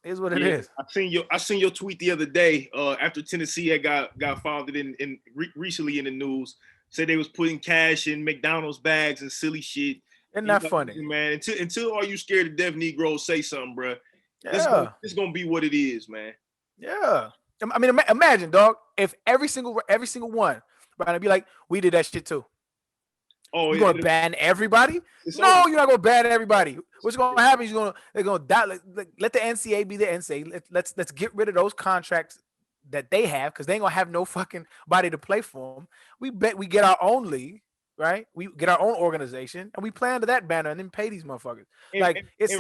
It is what it is. I seen your tweet the other day after Tennessee had got founded recently in the news. Said they was putting cash in McDonald's bags and silly shit. Isn't that funny, man? Until all you scared to death Negroes say something, bro. Yeah. It's gonna be what it is, man. Yeah. I mean, imagine, dog, if every single one, right, be like, we did that shit too. Oh, you're gonna ban everybody? No, you're not gonna ban everybody. What's gonna happen? They're gonna die. Let the NCAA be the NCAA. Let's get rid of those contracts that they have, because they ain't gonna have no fucking body to play for them. We get our own league. Right, we get our own organization and we play under that banner and then pay these motherfuckers. It's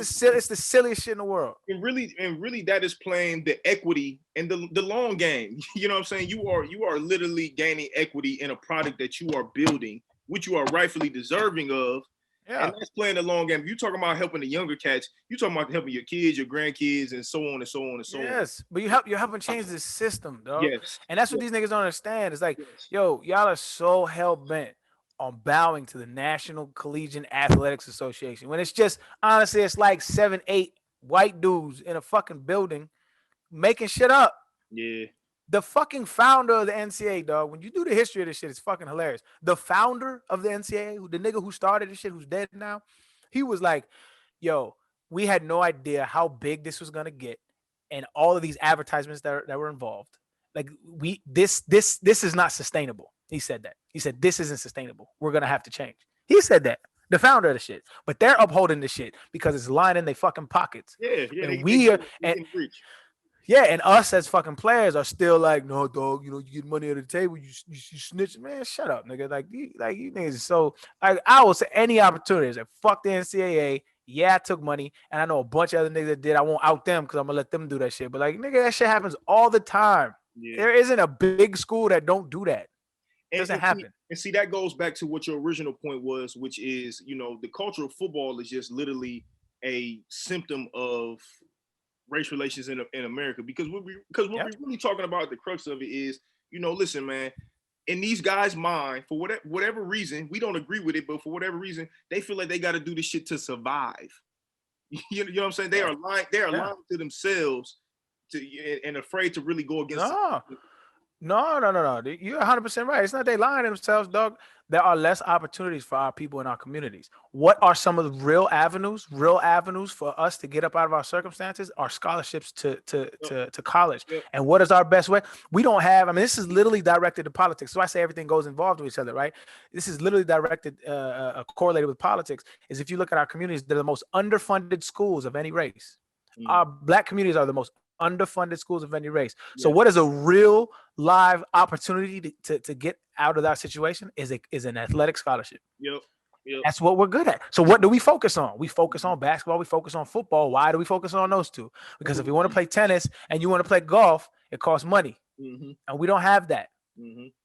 the silliest shit in the world. And really, that is playing the equity and the long game. You know what I'm saying? You are literally gaining equity in a product that you are building, which you are rightfully deserving of. Yeah. And that's playing the long game. If you're talking about helping the younger cats, you're talking about helping your kids, your grandkids, and so on and so on and so on. Yes, but you're helping change the system, dog. Yes. And that's what these niggas don't understand. It's like, yo, y'all are so hell bent on bowing to the National Collegiate Athletics Association, when it's just, honestly, it's like 7-8 white dudes in a fucking building making shit up. Yeah. The fucking founder of the NCAA, dog, when you do the history of this shit, it's fucking hilarious. The founder of the NCAA, the nigga who started this shit, who's dead now, he was like, yo, we had no idea how big this was going to get, and all of these advertisements that were involved. Like, this is not sustainable. He said that. He said, this isn't sustainable. We're going to have to change. He said that. The founder of the shit. But they're upholding the shit because it's lying in their fucking pockets. Yeah. And and us as fucking players are still like, no, dog, you get money at the table, you snitch. Man, shut up, nigga. Like you niggas are so, I will say any opportunity. Like, fuck the NCAA. Yeah, I took money, and I know a bunch of other niggas that did. I won't out them because I'm going to let them do that shit. But like, nigga, that shit happens all the time. Yeah. There isn't a big school that don't do that. It doesn't happen. And see, that goes back to what your original point was, which is, the culture of football is just literally a symptom of race relations in America. Because what we're really talking about, the crux of it is, listen, man, in these guys' mind, for whatever reason, we don't agree with it, but for whatever reason, they feel like they got to do this shit to survive. You know what I'm saying? They are lying. They are lying to themselves, and afraid to really go against. No. You're 100% right. It's not they lying to themselves, dog. There are less opportunities for our people in our communities. What are some of the real avenues? Real avenues for us to get up out of our circumstances are scholarships to college. Yep. And what is our best way? We don't have. I mean, this is literally directed to politics. So I say everything goes involved with each other, right? This is literally directed, correlated with politics. Is if you look at our communities, they're the most underfunded schools of any race. Our Black communities are the most underfunded schools of any race. So what is a real live opportunity to get out of that situation is an athletic scholarship. Yep. That's what we're good at. So what do we focus on? We focus on basketball. We focus on football. Why do we focus on those two? Because if you want to play tennis and you want to play golf, it costs money, and we don't have that.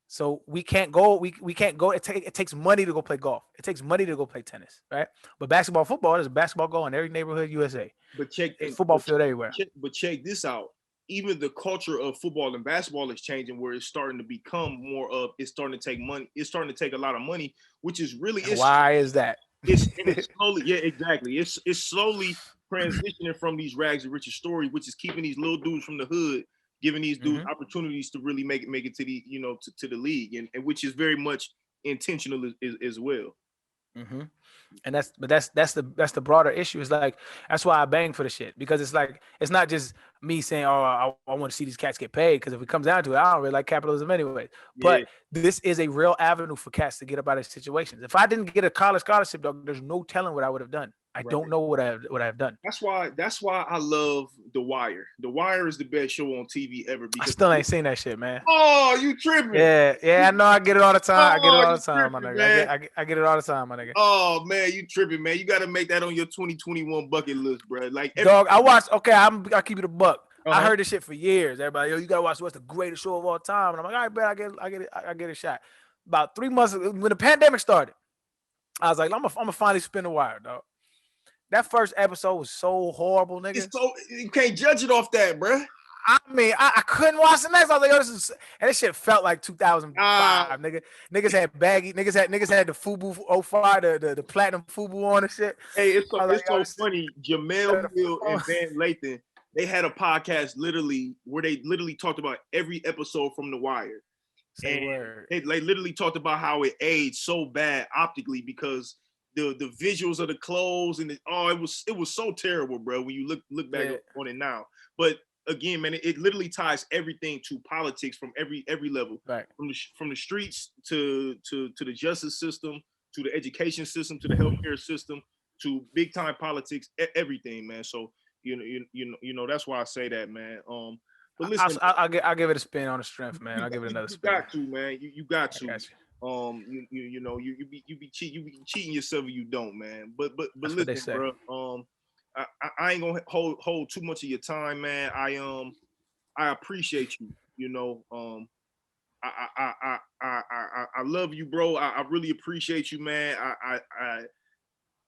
So we can't go. We can't go. It takes money to go play golf. It takes money to go play tennis, right? But basketball, football, there's a basketball goal in every neighborhood USA. But check football field everywhere. But check this out. Even the culture of football and basketball is changing, where it's starting to become more of. It's starting to take money. It's starting to take a lot of money, which is really. Why is that? It's slowly. Yeah, exactly. It's slowly transitioning from these rags and riches stories, which is keeping these little dudes from the hood, giving these dudes opportunities to really make it to the to the league, and which is very much intentional as well. And that's the broader issue. Is like that's why I bang for the shit, because it's like it's not just me saying, oh, I want to see these cats get paid, because if it comes down to it, I don't really like capitalism anyway. But this is a real avenue for cats to get up out of situations. If I didn't get a college scholarship, dog, there's no telling what I would have done. I don't know what I've done. That's why I love The Wire. The Wire is the best show on TV ever. Because I still ain't seen that shit, man. Oh, you tripping? Yeah, I know. I get it all the time. I get it all the time, my nigga. I get it all the time, my nigga. Oh man, you tripping, man? You got to make that on your 2021 bucket list, bro. Like, dog, I watched. Okay, I'll keep it a buck. I heard this shit for years. Everybody, yo, you gotta watch what's the greatest show of all time, and I'm like, all right, bet I get a shot. About 3 months when the pandemic started, I was like, I'm gonna finally spin The Wire, dog. That first episode was so horrible, nigga. It's so you can't judge it off that, bro. I mean, I couldn't watch the next. I was like, yo, this shit felt like 2005, nigga. Niggas had baggy. Niggas had the FUBU 05, the platinum FUBU on and shit. Hey, it's so funny. Jamel Hill and Van Lathan, they had a podcast where they literally talked about every episode from The Wire. They literally talked about how it aged so bad optically because the visuals of the clothes and it was so terrible, bro, when you look back on it now. But again, man, it literally ties everything to politics from every level, right? From the streets to the justice system, to the education system, to the healthcare system, to big time politics, everything, man. So you know that's why I say that, man. But listen, I'll give it a spin on the strength, man. I'll give it another spin. You got to, man. You got to. You be cheating yourself if you don't, man. But listen, bro. I ain't gonna hold too much of your time, man. I appreciate you. You know, I love you, bro. I really appreciate you, man.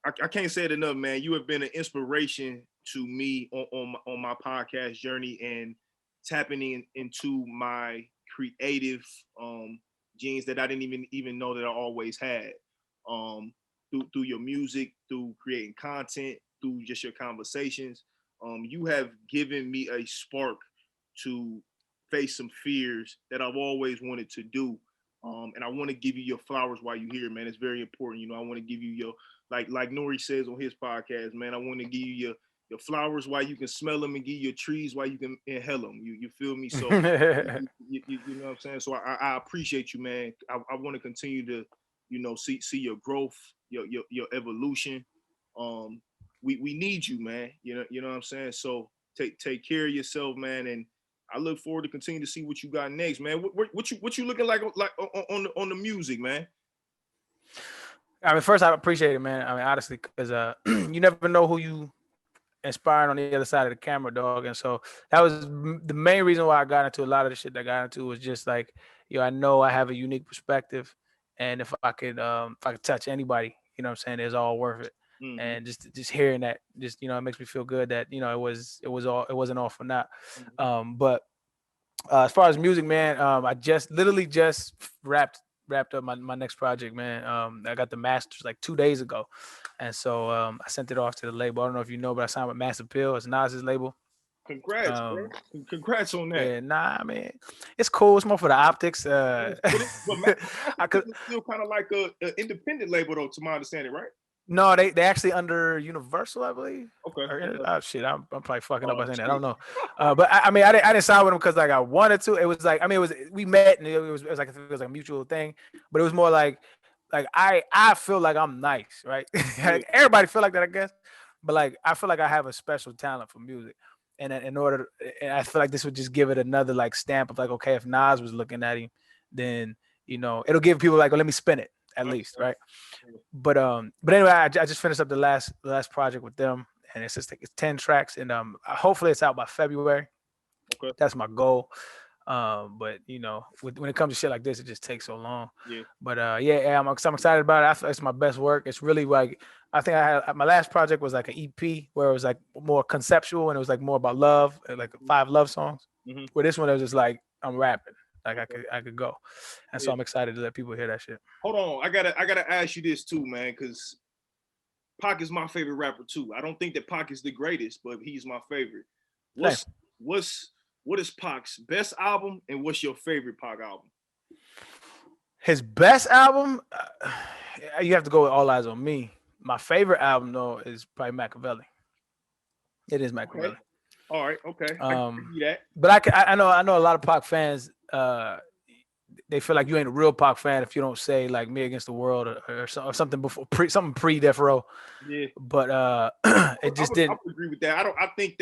I can't say it enough, man. You have been an inspiration to me on my podcast journey and tapping into my creative genes that I didn't even know that I always had. Through your music, through creating content, through just your conversations, you have given me a spark to face some fears that I've always wanted to do. And I want to give you your flowers while you're here, man. It's very important. You know, I want to give you your, like Nori says on his podcast, man, I want to give you your flowers while you can smell them and give you your trees while you can inhale them. You feel me? So you know what I'm saying? So I appreciate you, man. I want to continue to, see your growth, your evolution. We need you, man. You know what I'm saying? So take care of yourself, man. And I look forward to continue to see what you got next, man. What you looking like on the music, man? I mean, first I appreciate it, man. I mean, honestly, because you never know who you inspiring on the other side of the camera, dog. And so that was the main reason why I got into a lot of the shit that I got into was just like, I know I have a unique perspective, and if I could touch anybody, you know what I'm saying, it's all worth it. Mm-hmm. And just hearing that, just it makes me feel good that it wasn't all for naught. Mm-hmm. But as far as music, man, I literally just wrapped wrapped up my next project, man. I got the masters like 2 days ago, and so I sent it off to the label. I don't know if you know, but I signed with Mass Appeal. It's Nas's label. Congrats, bro. Congrats on that. Yeah, nah, I mean, it's cool. It's more for the optics. But I could. is still kind of like a independent label, though, to my understanding, right? No, they actually under Universal, I believe. Okay. Oh shit, I'm probably fucking up by saying that. I Shit. don't know, but I mean, I didn't sign with them because like I wanted to. It was like, I mean, we met and it was like a mutual thing, but it was more like I feel like I'm nice, right? Like, everybody feel like that, I guess, but like I feel like I have a special talent for music, and in order, and I feel like this would just give it another like stamp of like, okay, if Nas was looking at him, then it'll give people like, oh, let me spin it at least, right? But anyway, I just finished up the last project with them, and it's just like it's 10 tracks, and hopefully it's out by February. Okay. That's my goal. But when it comes to shit like this, it just takes so long. Yeah. But I'm excited about it. I feel it's my best work. It's really like, I think I had my last project was like an EP where it was like more conceptual and it was like more about love, like 5 love songs. Mm-hmm. Where this one it was just like I'm rapping, like I could go, and so I'm excited to let people hear that shit. Hold on, I gotta ask you this too, man, because Pac is my favorite rapper too. I don't think that Pac is the greatest, but he's my favorite. What is Pac's best album, and what's your favorite Pac album? His best album, you have to go with All Eyes on Me. My favorite album though is probably Machiavelli. It is Machiavelli. Okay. All right, okay. I can see that. But I know a lot of Pac fans. They feel like you ain't a real Pac fan if you don't say like Me Against the World or something before something pre Death Row. Yeah. But it just didn't. I would agree with that. I think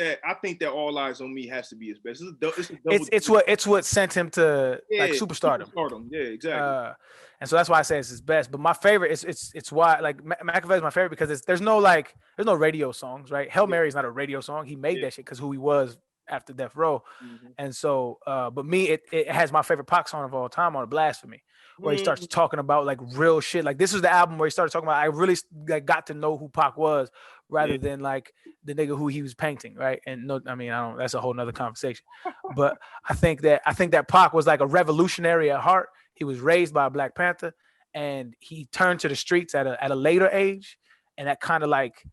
that All Eyes on Me has to be his best. It's what sent him to like superstardom. Yeah, exactly. And so that's why I say it's his best. But my favorite it's why like Machiavelli is my favorite because there's no radio songs, right? Hail Mary is not a radio song. He made that shit because who he was after Death Row. Mm-hmm. And so but me it has my favorite Pac song of all time on Blasphemy, where he starts talking about like real shit. Like this is the album where he started talking about I really got to know who Pac was rather than like the nigga who he was painting, right? And no, I mean, that's a whole nother conversation. But I think that Pac was like a revolutionary at heart. He was raised by a Black Panther, and he turned to the streets at a later age, and that kind of like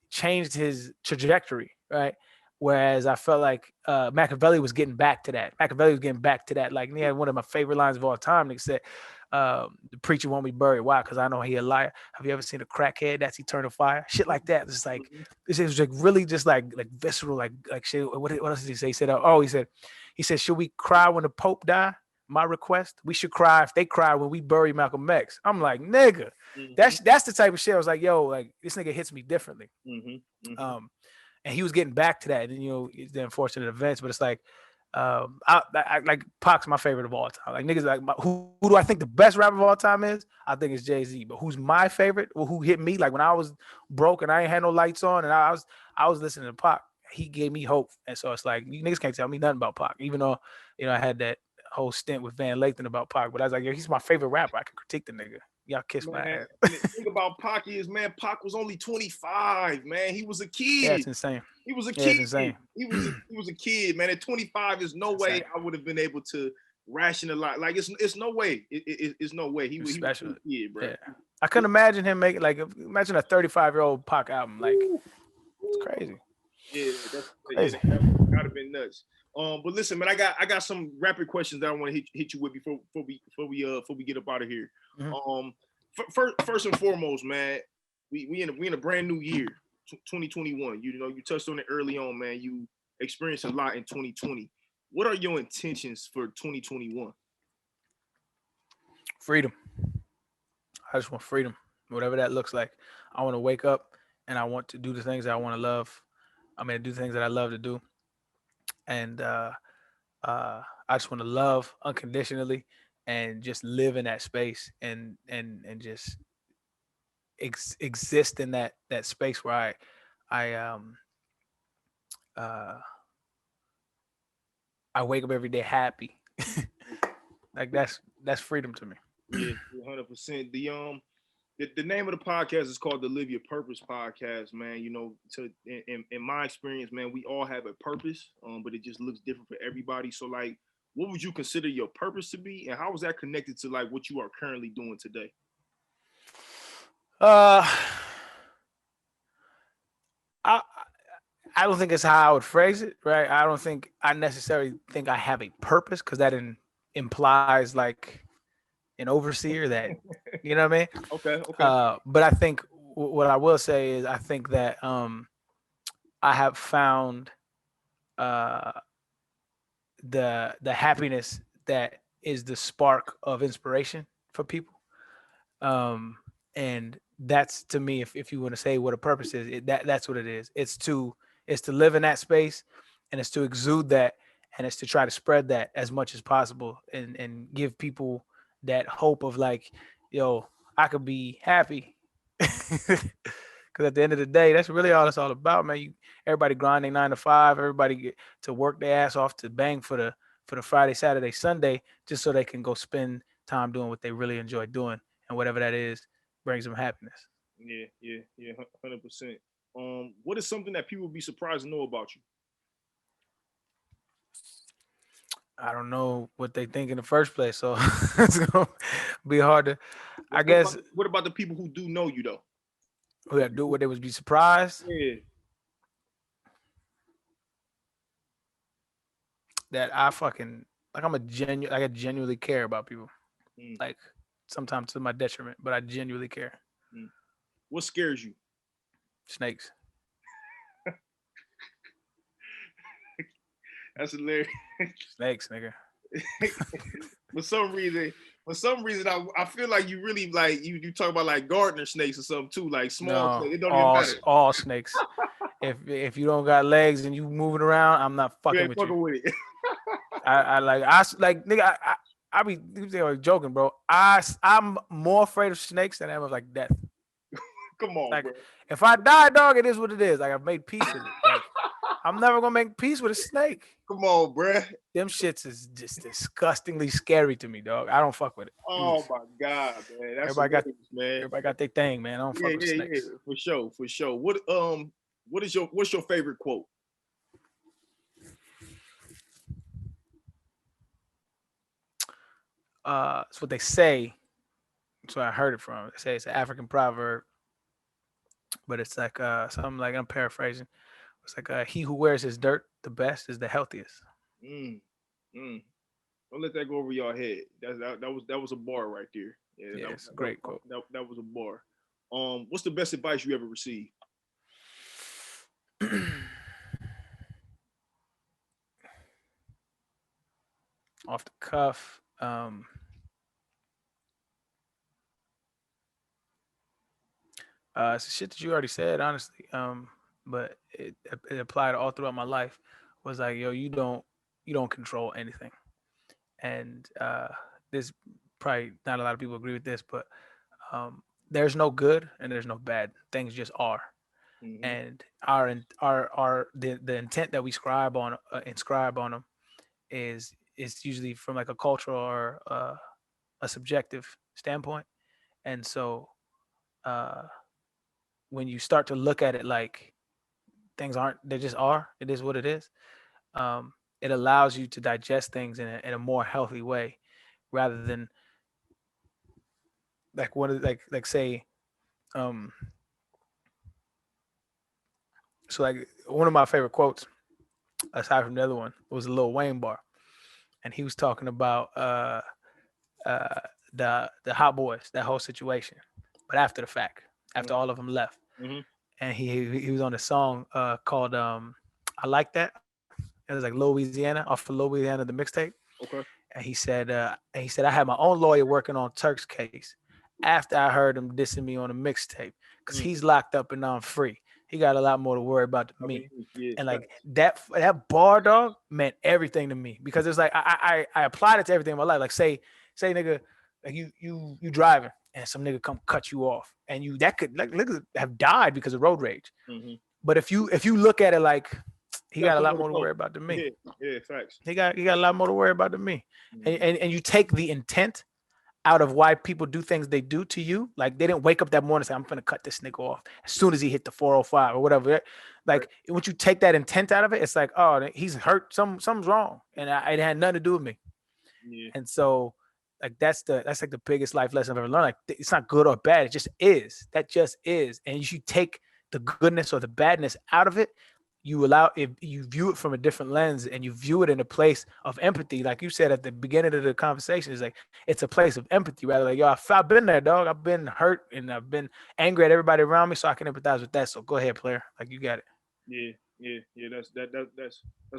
changed his trajectory, right? Whereas I felt like Machiavelli was getting back to that. Like, he had one of my favorite lines of all time. They said, the preacher won't be buried. Why? Because I know he a liar. Have you ever seen a crackhead that's eternal fire? Shit like that. It's like, it was like really just like visceral, like shit. What else did he say? He said, he said, should we cry when the Pope die? My request, we should cry if they cry when we bury Malcolm X. I'm like, nigga, that's the type of shit. I was like, yo, like this nigga hits me differently. And he was getting back to that, and the unfortunate events. But it's like, I like Pac's my favorite of all time. Like niggas, like who do I think the best rapper of all time is? I think it's Jay-Z. But who's my favorite? Or who hit me? Like when I was broke and I ain't had no lights on, and I was listening to Pac. He gave me hope, and so it's like you niggas can't tell me nothing about Pac, even though I had that whole stint with Van Lathan about Pac. But I was like, yo, he's my favorite rapper. I can critique the nigga. Y'all kiss my ass. The thing about Pac is, man, Pac was only 25, man. He was a kid. Yeah, it's insane. He was a kid. Insane. He was a kid, man. At 25, there's no way I would have been able to rationalize. Like it's no way. It's no way. He was a kid, bro. Yeah. I couldn't imagine him making imagine a 35-year-old Pac album. Like it's crazy. Yeah, that's crazy. That gotta been nuts. But listen, man, I got some rapid questions that I want to hit you with before we get up out of here. Mm-hmm. First and foremost, man, we in a brand new year, 2021. You touched on it early on, man. You experienced a lot in 2020. What are your intentions for 2021? Freedom. I just want freedom, whatever that looks like. I want to wake up and I want to do the things that I want to love. I'm going to do things that I love to do. And I just want to love unconditionally and just live in that space and just exist in that space where I wake up every day happy. Like that's freedom to me. Yeah, 100%. The name of the podcast is called the Live Your Purpose podcast, man. In my experience, man, we all have a purpose, but it just looks different for everybody. So like, what would you consider your purpose to be, and how is that connected to like what you are currently doing today? Uh, I I don't think it's how I would phrase it, right? I don't think I necessarily think I have a purpose because that implies like an overseer that, you know what I mean? Okay, okay. But I think what I will say is I think that I have found uh, the happiness that is the spark of inspiration for people. Um, and that's to me, if you want to say what a purpose is, that's what it is. It's to live in that space, and it's to exude that, and it's to try to spread that as much as possible, and give people that hope of like, yo, I could be happy. Because at the end of the day, that's really all it's all about, man. Everybody grinding 9 to 5, everybody get to work their ass off to bang for the Friday, Saturday, Sunday, just so they can go spend time doing what they really enjoy doing, and whatever that is brings them happiness. Yeah, yeah, yeah, 100%. What is something that people would be surprised to know about you? I don't know what they think in the first place, so it's gonna be hard to. I guess What about the people who do know you though? we have to do what they would be surprised Yeah. that I fucking like. I genuinely care about people. Mm, Like sometimes to my detriment, but I genuinely care. mm. What scares you? Snakes. That's hilarious. Snakes, nigga. for some reason, I feel like you really like you talk about like gardener snakes or something too, like small No, snakes. It don't even matter. all snakes. If you don't got legs and you moving around, I'm not You fucking ain't with fucking you. with it. Like nigga. I be joking, bro. I'm more afraid of snakes than I am of like death. Come on, Like bro. if I die, dog, it is what it is. Like I've made peace with it. Like I'm never gonna make peace with a snake. Come on, bro. Them shits is just disgustingly scary to me, dog. I don't fuck with it. Oh my god, man. That's Everybody hilarious, man. got their thing, man. I don't Yeah, fuck with yeah, yeah. snakes. For sure, for sure. What's your favorite quote? It's what they say. That's where I heard it from. They say it's an African proverb, but it's like something like I'm paraphrasing. It's like he who wears his dirt the best is the healthiest. Mm, mm. Don't let that go over your head. That was a bar right there. Yeah, Yeah, it's a great quote. That was a bar. What's the best advice you ever received? Off the cuff. It's shit that you already said, honestly. But it applied all throughout my life. Was like, yo, you don't control anything, and this probably not a lot of people agree with this, but there's no good and there's no bad. Things just are, Mm-hmm. and the intent that we inscribe on them is usually from like a cultural or a subjective standpoint, and so uh, when you start to look at it like things aren't, they just are, it is what it is. It allows you to digest things in a more healthy way rather than like one of like say um so like one of my favorite quotes aside from the other one was a Lil Wayne bar, and he was talking about uh the Hot Boys, that whole situation, but after the fact, after all of them left. Mm-hmm. And he was on a song called I Like That. It was like Louisiana, off of Louisiana, the mixtape. Okay. And he said I had my own lawyer working on Turk's case after I heard him dissing me on a mixtape because he's locked up and I'm free. He got a lot more to worry about than me. Yeah, And like that bar, dog, meant everything to me because it's like I applied it to everything in my life. Like say nigga, like you driving and some nigga come cut you off and you that could like niggas have died because of road rage. Mm-hmm. But if you look at it like he got a lot more to worry about than me. Yeah, facts. He got a lot more to worry about than me. Mm-hmm. And you take the intent out of why people do things they do to you. Like they didn't wake up that morning and say, I'm gonna cut this nigga off as soon as he hit the 405 or whatever. Like once you take that intent out of it, it's like, oh, he's hurt. Something's wrong. And it had nothing to do with me. Yeah. And so like that's like the biggest life lesson I've ever learned. Like it's not good or bad. It just is. That just is. And you should take the goodness or the badness out of it. If you view it from a different lens and you view it in a place of empathy, like you said at the beginning of the conversation, is like it's a place of empathy rather like, yo, I've been there, dog. I've been hurt and I've been angry at everybody around me, so I can empathize with that. So go ahead, player. Like you got it. Yeah. That's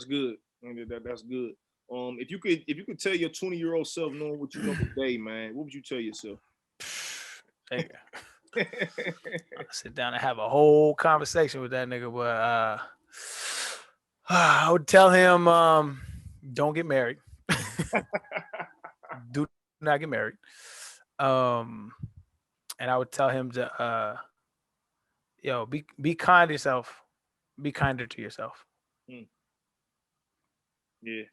good. That's good. If you could tell your 20-year-old self knowing what you know today, man, what would you tell yourself? I'll sit down and have a whole conversation with that nigga, but I would tell him, don't get married. Do not get married. And I would tell him to, be kind to yourself. Be kinder to yourself. Yeah,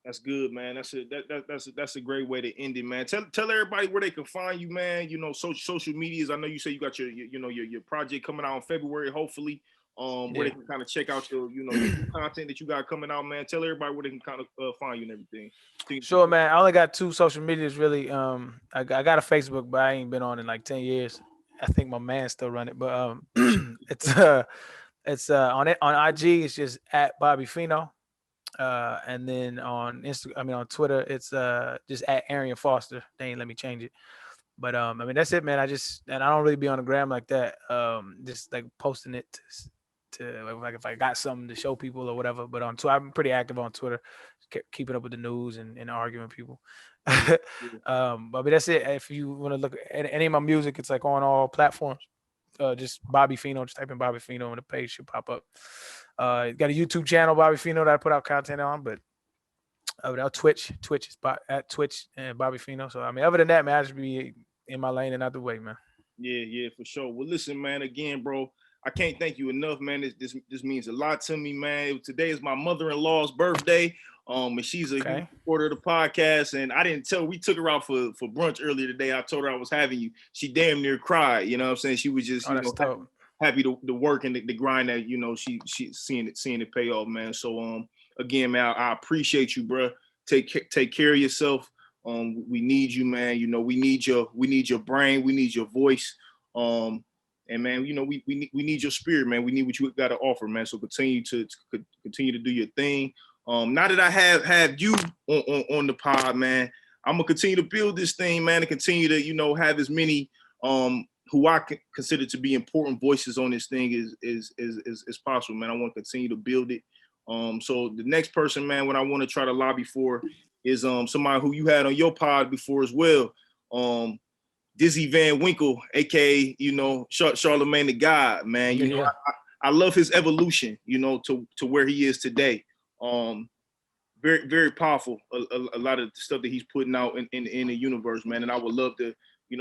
that's good, man. That's a great way to end it, man. Tell everybody where they can find you, man. You know, social medias. I know you say you got your project coming out in February, hopefully. Where they can kind of check out your content that you got coming out, man. Tell everybody where they can kind of find you and everything. Sure, man. I only got 2 social medias really. I got a Facebook, but I ain't been on in like 10 years. I think my man still run it, but it's on IG. It's just at Bobby Fino. And then on on Twitter, it's just at Arian Foster. They ain't let me change it. But that's it, man. I don't really be on the gram like that. Just like posting it to like if I got something to show people or whatever. But on Twitter, I'm pretty active on Twitter, keeping up with the news and arguing with people. But that's it. If you want to look at any of my music, it's like on all platforms. Just Bobby Fino. Just type in Bobby Fino and the page should pop up. Got a YouTube channel, Bobby Fino, that I put out content on, but Twitch is at Twitch and Bobby Fino. So other than that, man, I just be in my lane and out the way, man. Yeah, for sure. Well, listen, man, again, bro, I can't thank you enough, man. This means a lot to me, man. Today is my mother-in-law's birthday. And she's a huge supporter of the podcast. And I didn't tell, we took her out for brunch earlier today. I told her I was having you. She damn near cried. You know what I'm saying? She was just happy to work and the grind that she's seeing it pay off, man. So again, man, I appreciate you, bro. Take care of yourself. We need you, man. We need your brain, we need your voice. And man, we need your spirit, man. We need what you got to offer, man. So continue to do your thing. Now that I have you on the pod, man, I'm gonna continue to build this thing, man, and continue to have as many who I consider to be important voices on this thing is possible, man. I want to continue to build it. So the next person, man, what I want to try to lobby for is somebody who you had on your pod before as well. Dizzy Van Winkle, aka Charlemagne the God, man. I love his evolution, to where he is today. Very, very powerful. A lot of the stuff that he's putting out in the universe, man. And I would love to,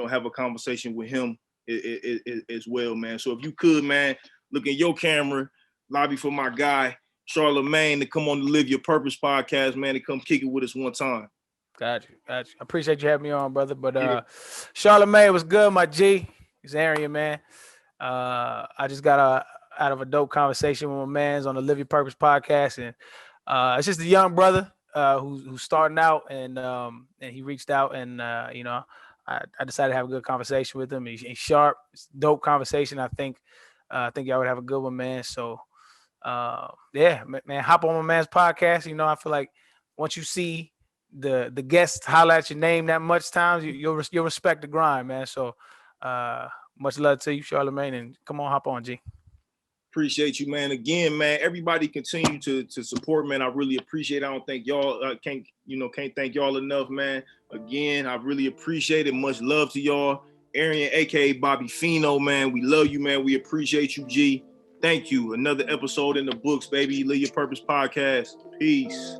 have a conversation with him as well, man. So if you could, man, look in your camera, lobby for my guy Charlemagne to come on the Live Your Purpose podcast, man, to come kick it with us one time. Got you. I appreciate you having me on, brother. But Charlemagne was good, my G. He's Arian, man. I just got out of a dope conversation with my mans on the Live Your Purpose podcast, and it's just a young brother who's starting out, and he reached out, and I decided to have a good conversation with him. He's sharp. It's a dope conversation. I think y'all would have a good one, man. So man, hop on my man's podcast. I feel like once you see the guests holler at your name that much times, you'll respect the grind, man. So much love to you, Charlemagne, and come on, hop on, G. Appreciate you, man. Again, man, everybody continue to support, man. I really appreciate it. I don't think y'all can't thank y'all enough, man. Again, I really appreciate it. Much love to y'all. Arian, aka Bobby Fino, man. We love you, man. We appreciate you, G. Thank you. Another episode in the books, baby. Live Your Purpose podcast. Peace.